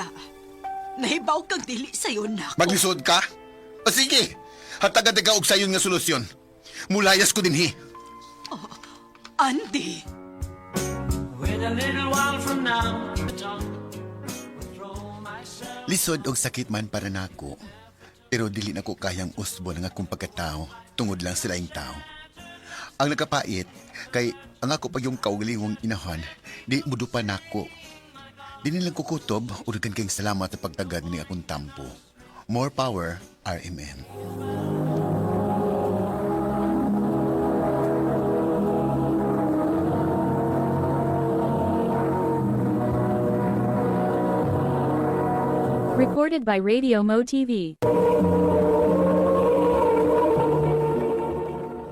Nahibaw kang dili sa'yo, nak. Maglisod ka? O sige, hatagan ka og sayon nga solusyon. Mulayas ko dinhi. Andy. Lisod og sakit man para nako. Pero dili na ko kayang usbo ng akong pagkatao tungod lang sila yung tao. Ang nakapait, kay ang ako pa yung kaugalingong inahan, di mudupan ako. Di nilang kukutob, urugan kayong salamat sa pagtagad ni akong tampo. More power, RMN. Recorded by Radio Mo TV.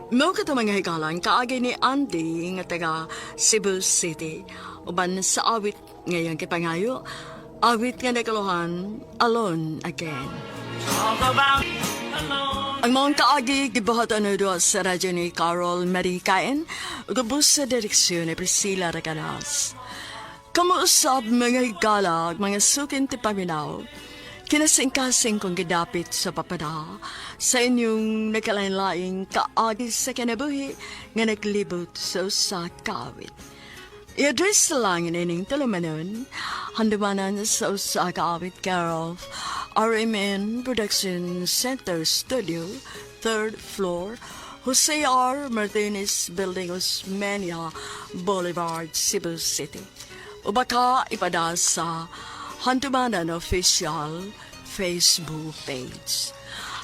Mo ka mga hikalan, kaagi ni Andy nga taga Cebu City. Uban sa awit ngayon kay Pangayo, awit nga nakaluhan, Alone Again. Ang mga kaagi, gibuhatan na doon sa radyo ni Carol Maricain, gabos sa direksyon ni Priscilla Recanas. Kamuusap mga higalag, mga sukin ti paminaw, kinasing-kasing kong gidapit sa papada sa inyong nakalain-laing kaagi sa kinabuhi nga naglibot sa usa kaawit. I-address lang ining tulumanon, handumanan sa usa kaawit Carol, RMN Production Center Studio, 3rd floor, Jose R. Martinez Building, Osmeña Boulevard, Cebu City. O baka ipada sa Hantumanan Official Facebook page.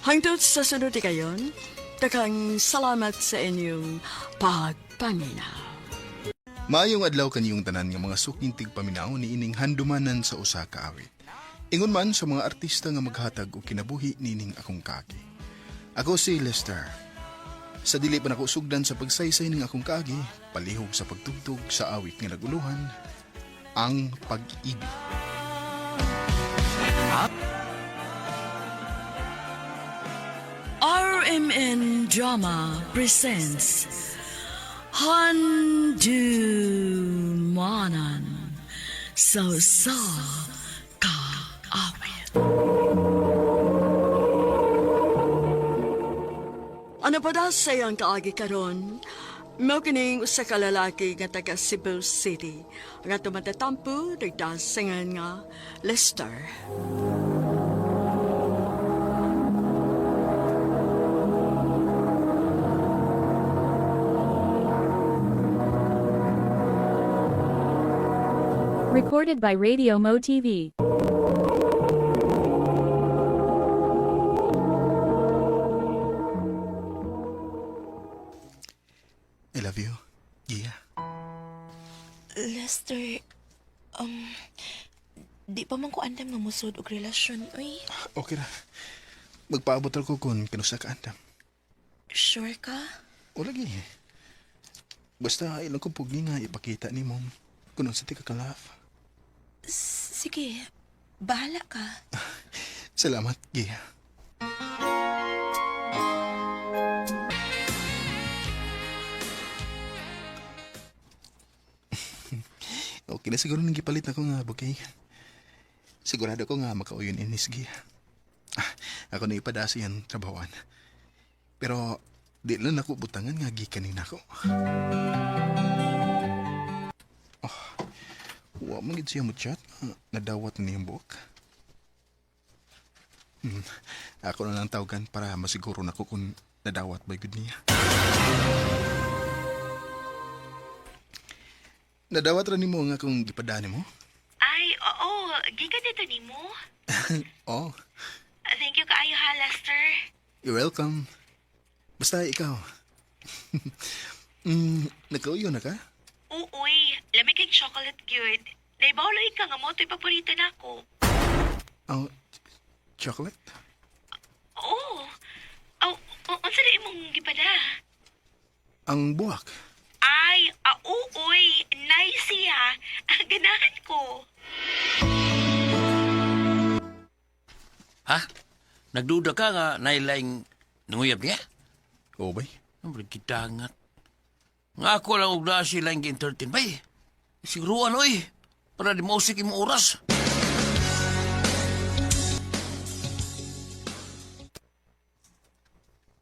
Hangtod sa sunod kayon, takang salamat sa inyong pagpanginaw. Maayong adlaw kaniyong tanan nga mga suking tigpaminaw ni ining handumanan sa usa ka awit. Ingon man sa mga artista nga maghatag og kinabuhi nining akong kaagi. Ako si Lester. Sa dili pa nako sugdan sa pagsaysay ning akong kaagi, palihog sa pagtugtog sa awit nga naguluhan, ang pag-ibig. RMN Drama presents Handumanan sa Kaawit. Ano pa daw sayang kaagi karon? Mao kining usa ka lalaki nga taga Cebu City nga tumatatampo nagdasangan nga Lester. Recorded by Radio Mo TV. I love you, Gia. Lester, di pa man ko andam nga musod og relasyon, uy. Okay ra. Magpaabot ako kung kinusa ka andam. Sure ka? O lagi. Basta ilang kong pugi nga ipakita ni mom kung sa ti kakalaf. Sige, bahala ka. Salamat, Gia. Okay na siguro nang gipalit na ko nga bouquet. Sigurado ko nga makauyon inis, Gia. Ako na ipadasi yan trabawan. Pero di lang ako butangan nga gikan ako. Wa magid siya mo chat. Nadawat na yung buhok. Ako na lang tawagan para masiguro na ko kung nadawat ba good niya. Nadawat rin mo nga kung gipadaan mo? Ay, oo. Giga dito ni mo. Oh, Thank you kaayo ha, Lester. you're welcome. Basta ikaw. Nagkauyo na ka? Uy, lamig kay chocolate cute. Naibawloy ka nga mo, ito'y paborito na ako. Oh, chocolate? Oo. Unsa na imong gipada? Ang buwak. Ay, uy, nice siya. Ganahan ko. Ha? Nagduda ka nga nailaing nanguyab niya? Oo, bay. Ang kitangat. Nga ako lang og na sila yung entertain, bay. Siguruan, oy. Para di mausik yung oras.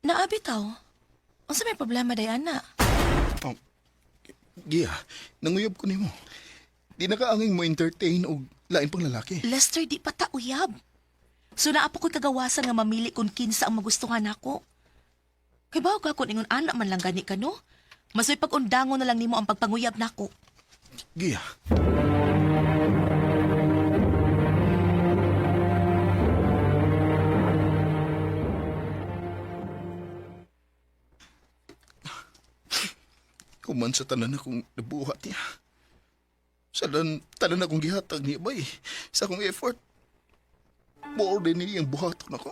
Naabitaw. Unsa may problema, Diana? Oh, Gia, nanguyab ko nimo. Di na kaanging mo entertain o lain pang lalaki. Lester, di pa ta uyab. So naapo ko'y kagawasan nga mamili kung kinsa ang magustuhan ako. Kay bago ka kung ingon anak man lang gani ka, no? Masoy pag-undangon na lang nimo ang pagpanguyab nako. Giya. Kuman sa tanan akong nabuhat niya. Sa tanan akong gihatag niya ba sa akong effort. More din niya ang buhaton ako.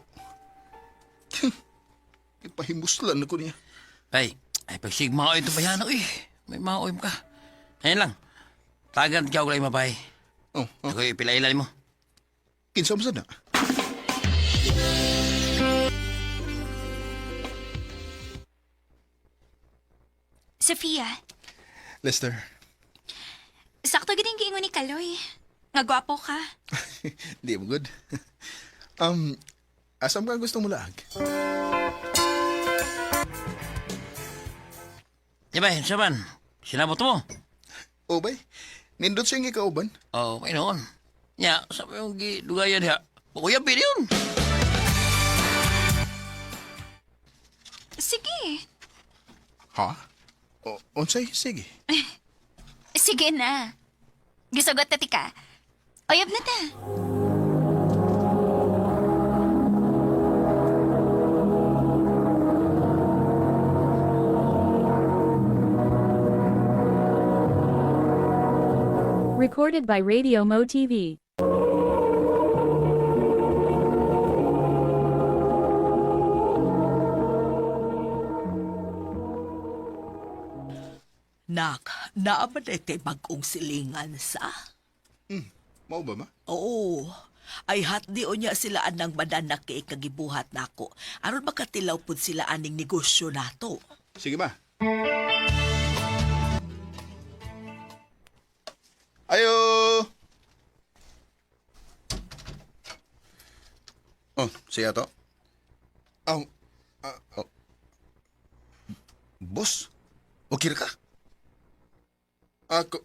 Ipahimuslan ako niya. Ay pagsigmao ito bayano may maoy ka. Ayan lang. Tagan ka og lay mabay. Oh. Ako ipilailan mo. Kinsa mo sana? Sofia, Lester. sakto gining giingon ni Kaloy. Nga gwapo ka. Di mo good. Asam ka gusto mo laag? Yabay, saban. Sinabot mo. O bay, nindot siyang ikauban. Oo, may noon. Ya, sabi yung gidugayan niya. Bukuyab yun. Sige. Ha? Unsay? Sige. Sige na. Gusagot na tika. Oyab na ta. Recorded by Radio Mo TV. Nak, naabad ay kay bagong silingan sa? Mao ba ma? Oo. Ay hatdi o niya sila anang badan na kay kagibuhat nako. Aron makatilaw pud sila aning negosyo nato. Sige ma. Ayo! Oh, siya to? Boss, okay ka?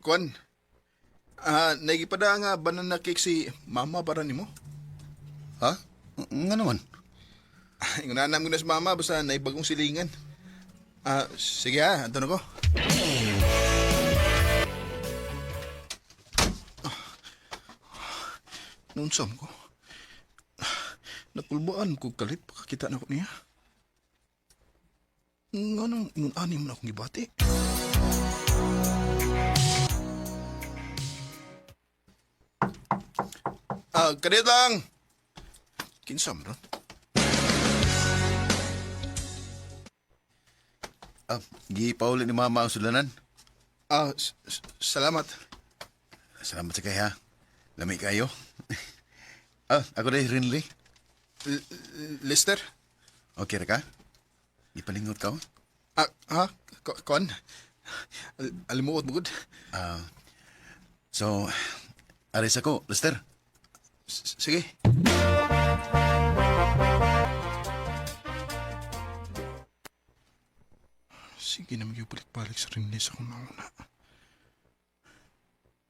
Kuan. Nagipada nga banana cake si mama para nimo. Ha? Nga naman. Ingunanam ko na si mama basta naibagong silingan. Sige ha, anto na ko. Nunsam ko. Napulbaan ko kalit pakakita na ko niya. Nga nang ingunanim na akong gibati. Kadit lang! Kinsam ron? Gipauli ni mama ang sulanan. Salamat. Salamat sa kaya. Lami kayo. Ako rin Rinley. Lester? Okay ra ka? Ipalingot ka? Kuan? Alimuot mo good? So, aris ako, Lester. Sige. Sige na magyupalit-balik sa rinli sa kung nauna.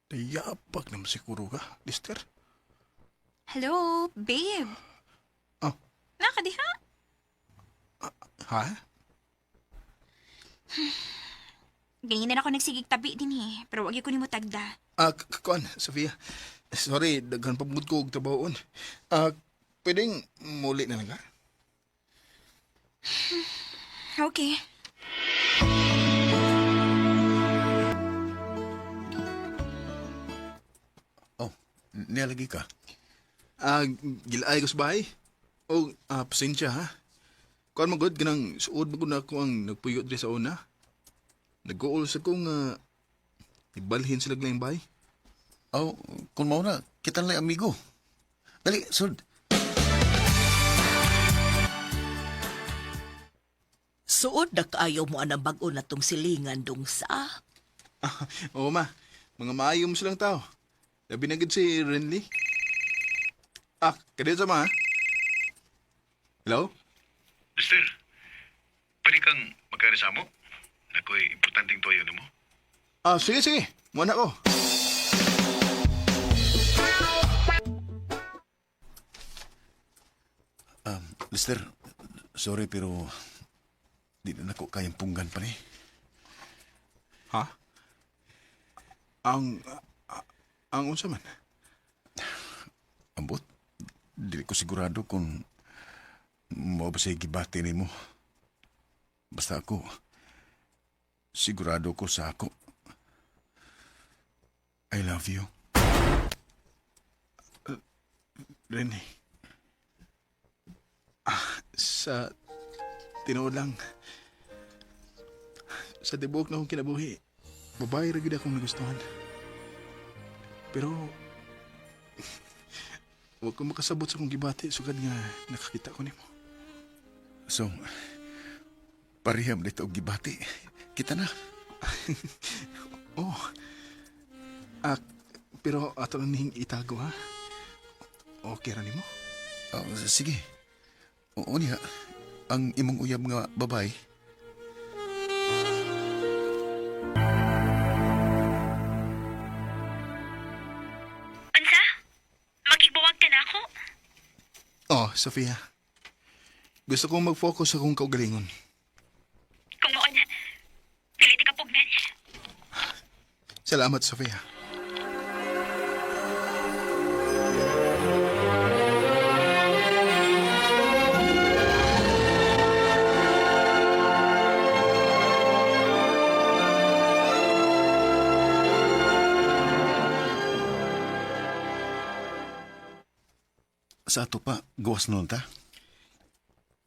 Nayapag naman siguro ka, Lister. Hello, babe. Oh. Nakadiha? Ha? Ganyan na ako nagsigig tabi din pero wag ko ni mo tagda. Kuan, Sofia. Sorry, daghan pa mood ko og trabahoon. Pwedeng muli na lang ka? Okay. Oh, nilagi ka? Gilay ko sa bahay. O, pasensya ha. Kuan mo good, ganang suod mo na ako ang nagpuyot rin sa una. Nag-goal sa kong ibalhin sila lang bahay. Oh, kung mau na, kita lang amigo. Dali, sud. Suod na kaayaw mo anang bago na tong silingan dong sa? Oo ma, mga maayom silang tao. Labi na gid si Renly. Kadit sa ma ha? Hello? Mister, pwede kang magkarisamo? Nako'y importanteng tuwayo na mo. Sige. Muna ko. Mister, sorry pero di na ako kayang punggan pa ni. Ha? Ang unsa man? Ambot, di ko sigurado kung mo ba siya gibati ni mo. Basta ako, sigurado ko sa ako. I love you. Rene. Sa tinuod lang. Sa tibuok na akong kinabuhi, babae ra gid akong nagustuhan. Pero huwag ko makasabot sa kong gibati sugad nga nakakita ko nimo. So, pariham dito og gibati. Kita na. Oh. Pero ato lang ning itago ha. Okay ra nimo? Sige. Oo niya. Ang imong uyab nga babay. Unsa? Makigbuwag ka na ako? Oh, Sofia. Gusto kong mag-focus sa kong kaugalingon. Kung noon, pilit ka pugnan. Salamat, Sofia. Sa ato pa, gawas nun ta?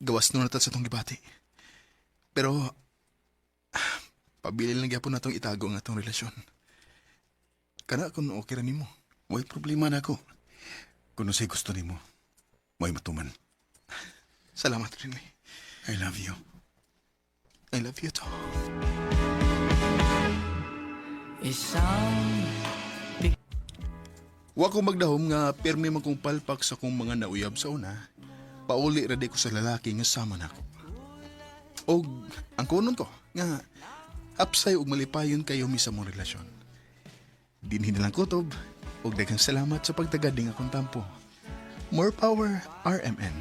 Gawas nun na sa itong gibati. Pero, pabilin lang gyapon natong itago ang atong relasyon. Kana kung okay ra nimo. May problema na ako. Kung sa'y gusto nimo, may matuman. Salamat, Rene. I love you. I love you too. Wa ko magdahom nga permi man kong palpak sa kong mga nauyab sa una, pauli ra di ko sa lalaki nga sama nako. Og ang kunon ko nga hapsay og malipayon kayo mi sa mong relasyon. Dinhi na lang kutob og daghang salamat sa pagtagading akong tampo. More power, RMN.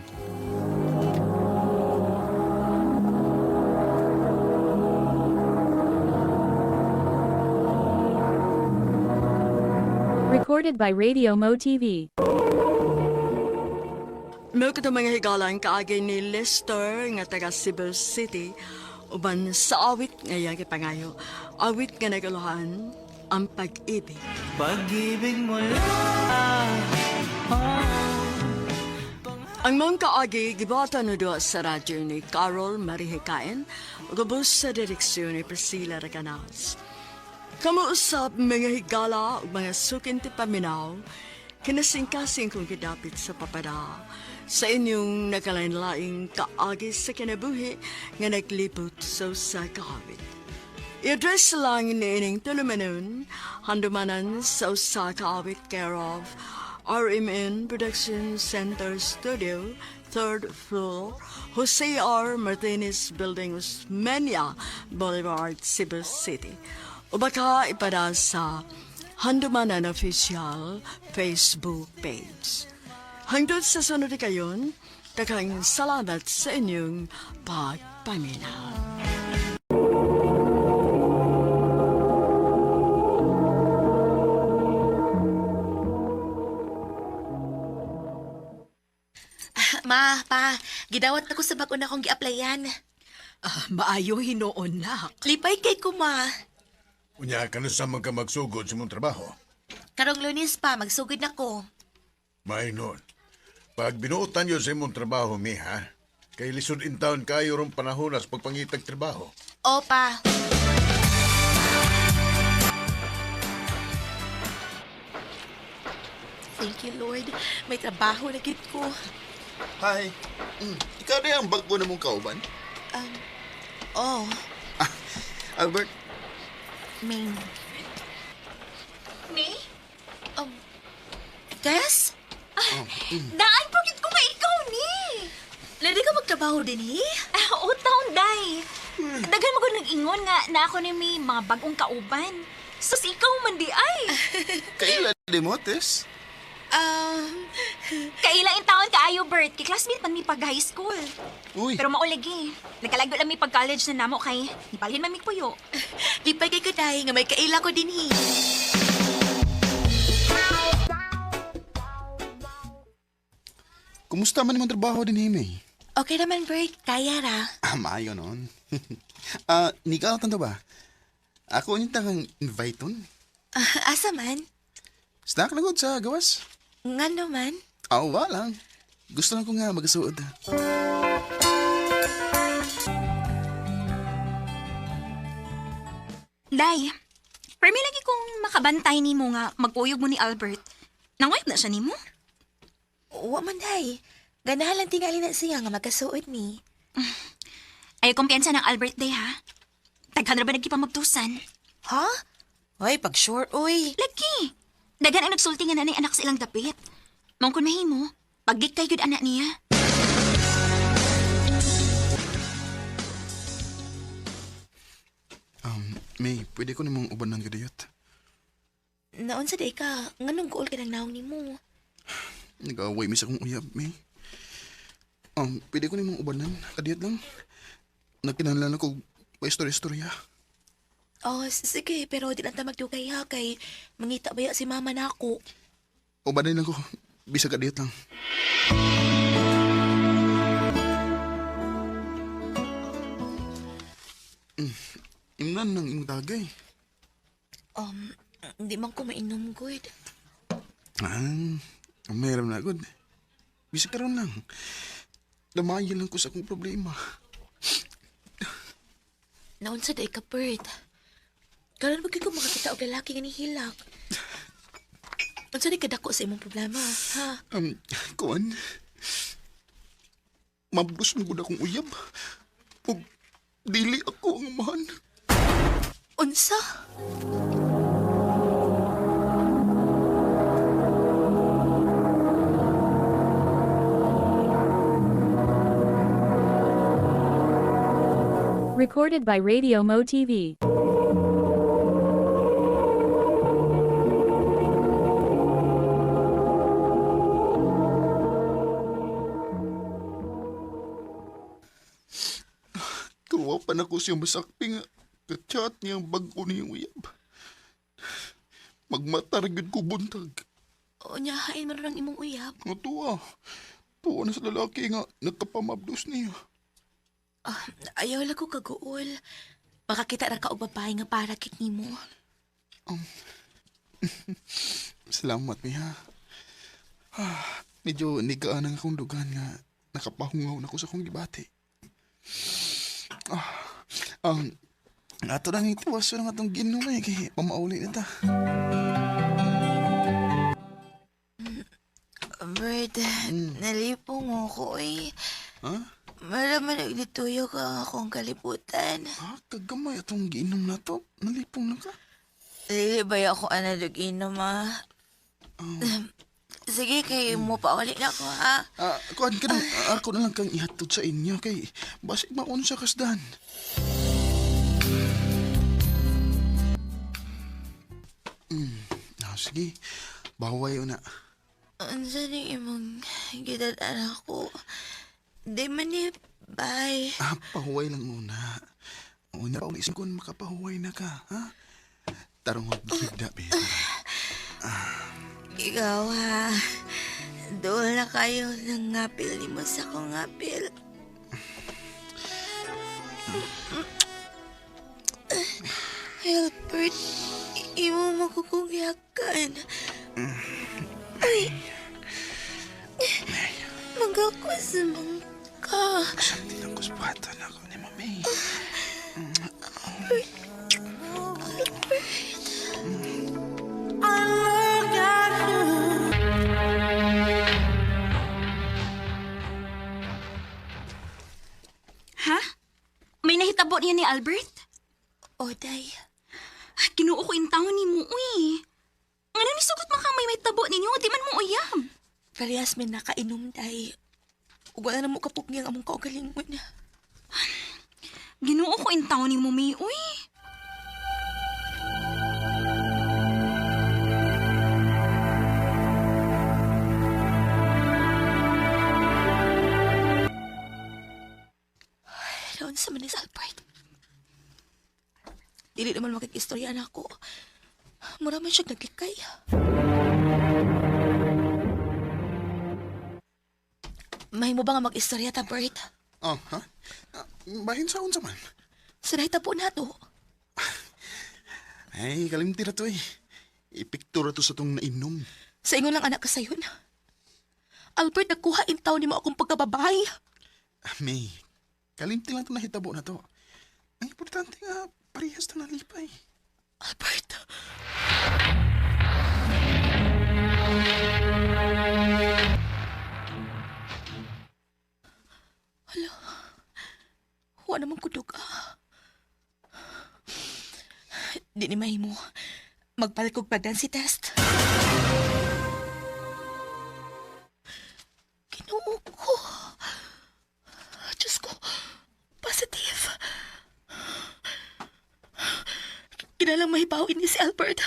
Recorded by Radio Mo TV. May ko mga higalan kaagay ni Lester nga taga Cebu City uban sa awit ngayang kipangayo. Awit nga nagaluhan ang pag-ibig. Pag-ibig mo lang. Ang mga kaagi gibata no do sa radyo ni Carol Marihikain ugabos sa direksyon ni Priscilla Raganas. Kamuusap mga higala ug mga sukin ti paminaw kinasingkasing kong kidapit sa papada sa inyong nakalain-laing kaagi sa kinabuhi nga naglipot sa usa ka hawit. I-address lang ni ining tulumanon handumanan sa usa ka hawit care of RMN Production Center Studio, 3rd floor, Jose R. Martinez Building, Osmeña Boulevard, Cebu City. O baka ipada sa Handumanan Official Facebook page. Hangtod sa sunod kayon, daghang salamat sa inyong pagpaminaw. Ma, pa, gidawat ako sa bago na akong gi-applyan. Maayo hinoon na. Lipay kay ko, ma. Unya ka na sa ka magsugod sa mong trabaho. Karong Lunes pa, magsugod na ko. Mainon. Pag binuotan yun sa imong trabaho, miha, kay lisod in town kayo rong panahon sa pagpangitag trabaho. O, pa. Thank you, Lord. May trabaho na gid ko. Hi. Ikaw na yung bagbo na mong kauban? Oh, Albert, Ming. Me? Tess? Daan po gid ko nga ikaw ni. Lady ka magtrabaho din eh? Utaw, day. Daghan mo ko nag-ingon nga na ako ni may mga bagong kauban. Sus, ikaw man di ay. kailan di mo, Tess? Kailain taon ka ayo, Bert. Kay classmate man mi pag high school. Uy. Pero maulagi. Nagkalago lang mi pag college na namo kay nipalhin man mi puyo. Di pa kay ko dahi nga may kaila ko din Kumusta man imong trabaho din Hime? Okay naman, Bert. Kaya ra. Maayo noon. Nikaw tanto ba? Ako yung tangang invite on. Asa man? Snack lang sa gawas. Nga naman? Awa lang. Gusto lang ko nga magsuod. Day, permi lagi kong makabantay ni mo nga magpuyog mo ni Albert. Nangwayog na siya ni mo? Wa man, day. Ganahan lang tingali na siya nga magkasuod ni. Ay, kumpiyansa ng Albert, Day, ha? Taghan ra ba nagkipamagtusan? Ha? Ay, pag sure, uy. Lagi. Dagan ang nagsulti nga nanay anak sa ilang dapit. Mong kun mahimo, paggikay yun anak niya. May, pwede ko namang uban ng gadayot. Naon sa day ka, nga nung goal ka ng naong ni mo. Nag-away mi sa kong uyab, May. Pwede ko namang ubanan, kadiyot lang. Nagkinahanglan ako pa istorya-istorya. Oh, sige, pero di lang ta magdugay ha, kay mangita ba si mama na ako. Ubanan lang ko, bisa kadiyot lang. Imnan ng imong tagay. Hindi man ko mainom, good. Mayroon na, good. Bisa karon lang. Damayan lang ko sa akong problema. Naon sa day ka, Bert. Karon ba ko makakita og lalaki nga nihilak? Unsa day kadako sa imong problema, ha? Kuan. Mabdos mo gud akong uyab. Ug dili ako ang amahan. Unsa? Recorded by Radio Mo TV. Kawa pa na ko siyang masakpi nga. Kachat niya ang bago niyang uyab. Magmataragod ko buntag. O nyahain mo rin ang imong uyab. Nga tuwa. Tuwa na sa lalaki nga nagkapamabdos niya. Ayaw lang ko kaguol. Makakita ra ka og babae nga para kit nimo. Salamat, Miha. Medyo nigaan ang akong dugan nga nakapahungaw na ko sa akong gibati. Ato lang itiwas na nga itong ginumay kay pamauli na ta. Bert, nalipo mo ko eh. Ha? Malaman naglituyo ka akong kalibutan. Kagamay atong giinom na to. Nalipong na ka. Dili ba ako anadugin ma? Sige, kay mo pa ulit na ako, ha? Kuhan ka na. Ako na lang kang ihatod sa inyo kay basig maun sa kasdan. Sige. Baway na. Unsa ni imong gidadaan ako? Di man ni, bye. Pahuway lang muna. Una pa ulisin kung makapahuway na ka, ha? Tarong magigda, baby. Ikaw, ha? Doon na kayo ng ngapil ni mo sa kong ngapil. Albert, imo makukungyakan. Ay, magkakusamang ka. Sakti lang ko sa bata na ako ni Mami. Ha? May nahitabo niya ni Albert? Oday. Kinuo ko yung taon ni mo, uy. Ano ni sugot makamay may tabo ninyo? Di man mo uyab. Parehas may nakainom, day. Ug wala na mo kapugni ang among kaugalingon. Ginuo ko yung taon ni mo, may, uy. Asa man ni si Albert? Dili naman makikistorya na ako. Mura man siya naglikay. Mahimo ba nga mag-istorya ta, Bert? Oh, ha? Bahin sa unsa man. Sanay po na to. Ay, kalimti na to eh. Ipiktura to sa tong nainom. Sa ingon lang anak ka sayon. Albert, nagkuha intaw ni mo akong pagkababay. May, kalimti lang to nahitabo na to. Ang importante nga, parehas na nalipay. Albert. Hala. Wala namang kudog Di ni mahimo. Magpalit kog pregnancy test. Ginoo ko. Diyos ko. Positive. Inalang mahibawin ni si Albert.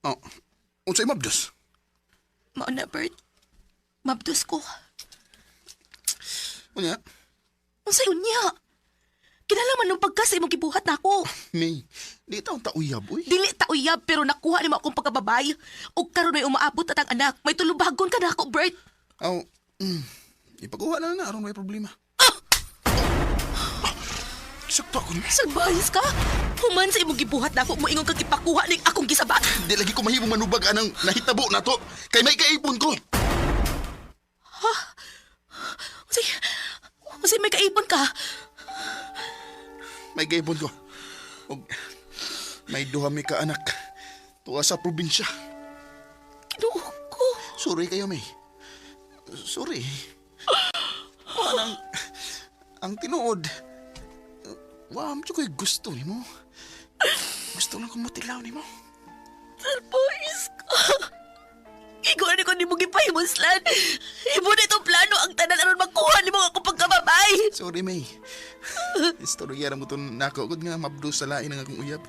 Oh, unsay mabdos? Mauna, Bert. Mabdos ko. Unya? Unsay unya? Kinalaman nung pagkas imong gibuhat na ako. May, di taong tauyab, uy. Dili ta uyab pero nakuha ni mo akong pagkababay. O karon may umaabot at ang anak. May tulubagon ka na ako, Bert. Aw, ipakuha na aron may problema. Sakto ako ni. Salbayas ka? Human sa imong gibuhat na ako, moingon kang ipakuha ning akong gisabat. Di lagi ko mahimong manubag anang nahitabo na to. Kay may kaipon ko. Ha? Kasi may kaipon ka. May kaipon ko. Og may duha mi ka anak. Tuwa sa probinsya. Ginoo ko. Sorry kayo, May. Sorry. Ang tinuod. Wam, ko'y gusto ni mo. Gusto lang kong matilaw ni mo. Salbayas ka. Ikaw ni ko ni mo gipahimuslan. Ibo na itong plano ang tanan aron magkuha ni mo ako pagkababay. Sorry, May. Istorya na mo ito nako. Good nga, mabdos sa lain ang akong uyab.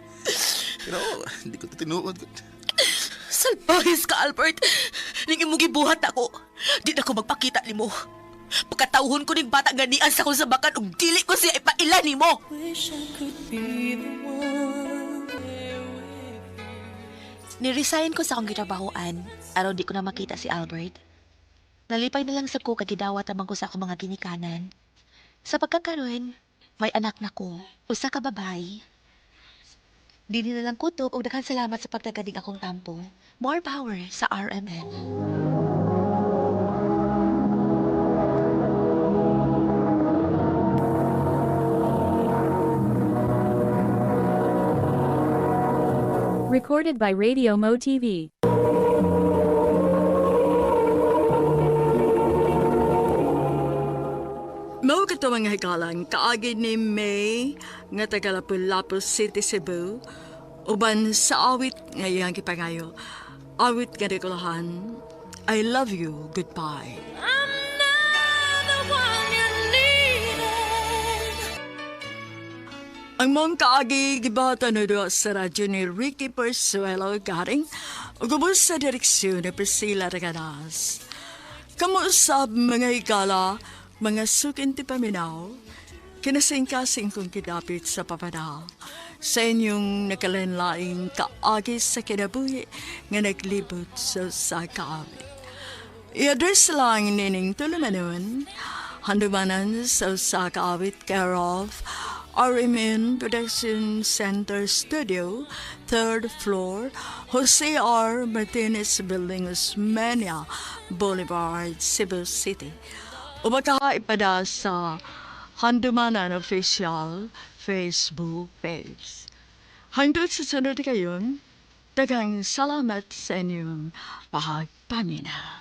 Pero, hindi ko ito tinuod. Salbayas ka, Albert. Ning imong gibuhat ako. Di na ko magpakita ni mo. Pagkatauhon ko ning bata ganian sa kong sabakan ug dili ko siya ipailan ni mo. Niresign ko sa akong gitrabahoan aron di ko na makita si Albert. Nalipay na lang sa ko kagidawat amang ko sa akong mga ginikanan. Sa pagkakaroon, may anak na ko, usa ka babay. Dili na lang kutok ug daghang salamat sa pagtagading akong tampo. More power sa RMN. Recorded by Radio Mo TV. Mao kato mga hikalang kaagi ni May nga taga Lapu-Lapu City, Cebu. Uban sa awit nga iyang gipangayo. Awit nga regulahan. I love you. Goodbye. Ang mong kaagi gibata na doon sa radyo ni Ricky Persuelo garing ugubos sa direksyon ni Priscilla Reganas. Kamusab mga higala, mga sukin ti paminaw, kinasing-kasing kong kidapit sa papanaw. Sa inyong nakalanlaing kaagi sa kinabuhi nga naglibot sa kaawit. I-address lang nining tulumanon, handumanan sa kaawit care of RMN Production Center Studio, 3rd floor, Jose R. Martinez Building, Osmeña Boulevard, Cebu City. O baka ipada sa Handumanan Official Facebook page. Hanggang sa sunod kayon, daghang salamat sa inyong pagpaminaw.